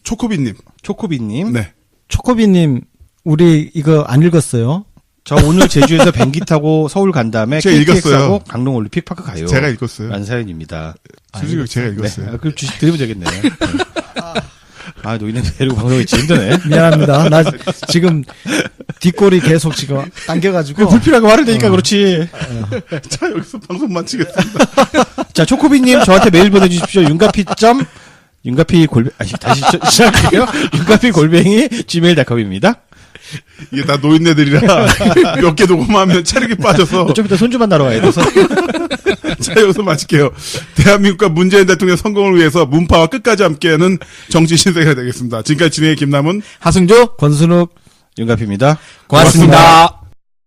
초코비님. 초코비님. 네. 초코비님, 우리 이거 안 읽었어요? 저 오늘 제주에서 비행기 타고 서울 간 다음에 제가 읽었어요. KTX하고 강릉 올림픽 파크 가요. 제가 읽었어요. 라는 사연입니다. 솔직히 제가 네. 읽었어요. 그럼 드리면 되겠네. 네. 노인네 데리고 방송이 진짜 힘드네. 미안합니다. 나 지금 뒷골이 계속 지금 당겨가지고. 불필요하게 화를 내니까 그렇지. 자, 여기서 방송 마치겠습니다. 자, 초코비님 저한테 메일 보내주십시오. 다시 시작해요. gmail.com입니다. 이게 다 노인네들이라 몇 개 녹음하면 체력이 빠져서. 좀 이따 손주만 나러 가야 돼서. 자, 여기서 마칠게요. 대한민국과 문재인 대통령 성공을 위해서 문파와 끝까지 함께하는 정치 신세가 되겠습니다. 지금까지 진행의 김남은, 하승조 권순욱. 윤가피입니다. 고맙습니다.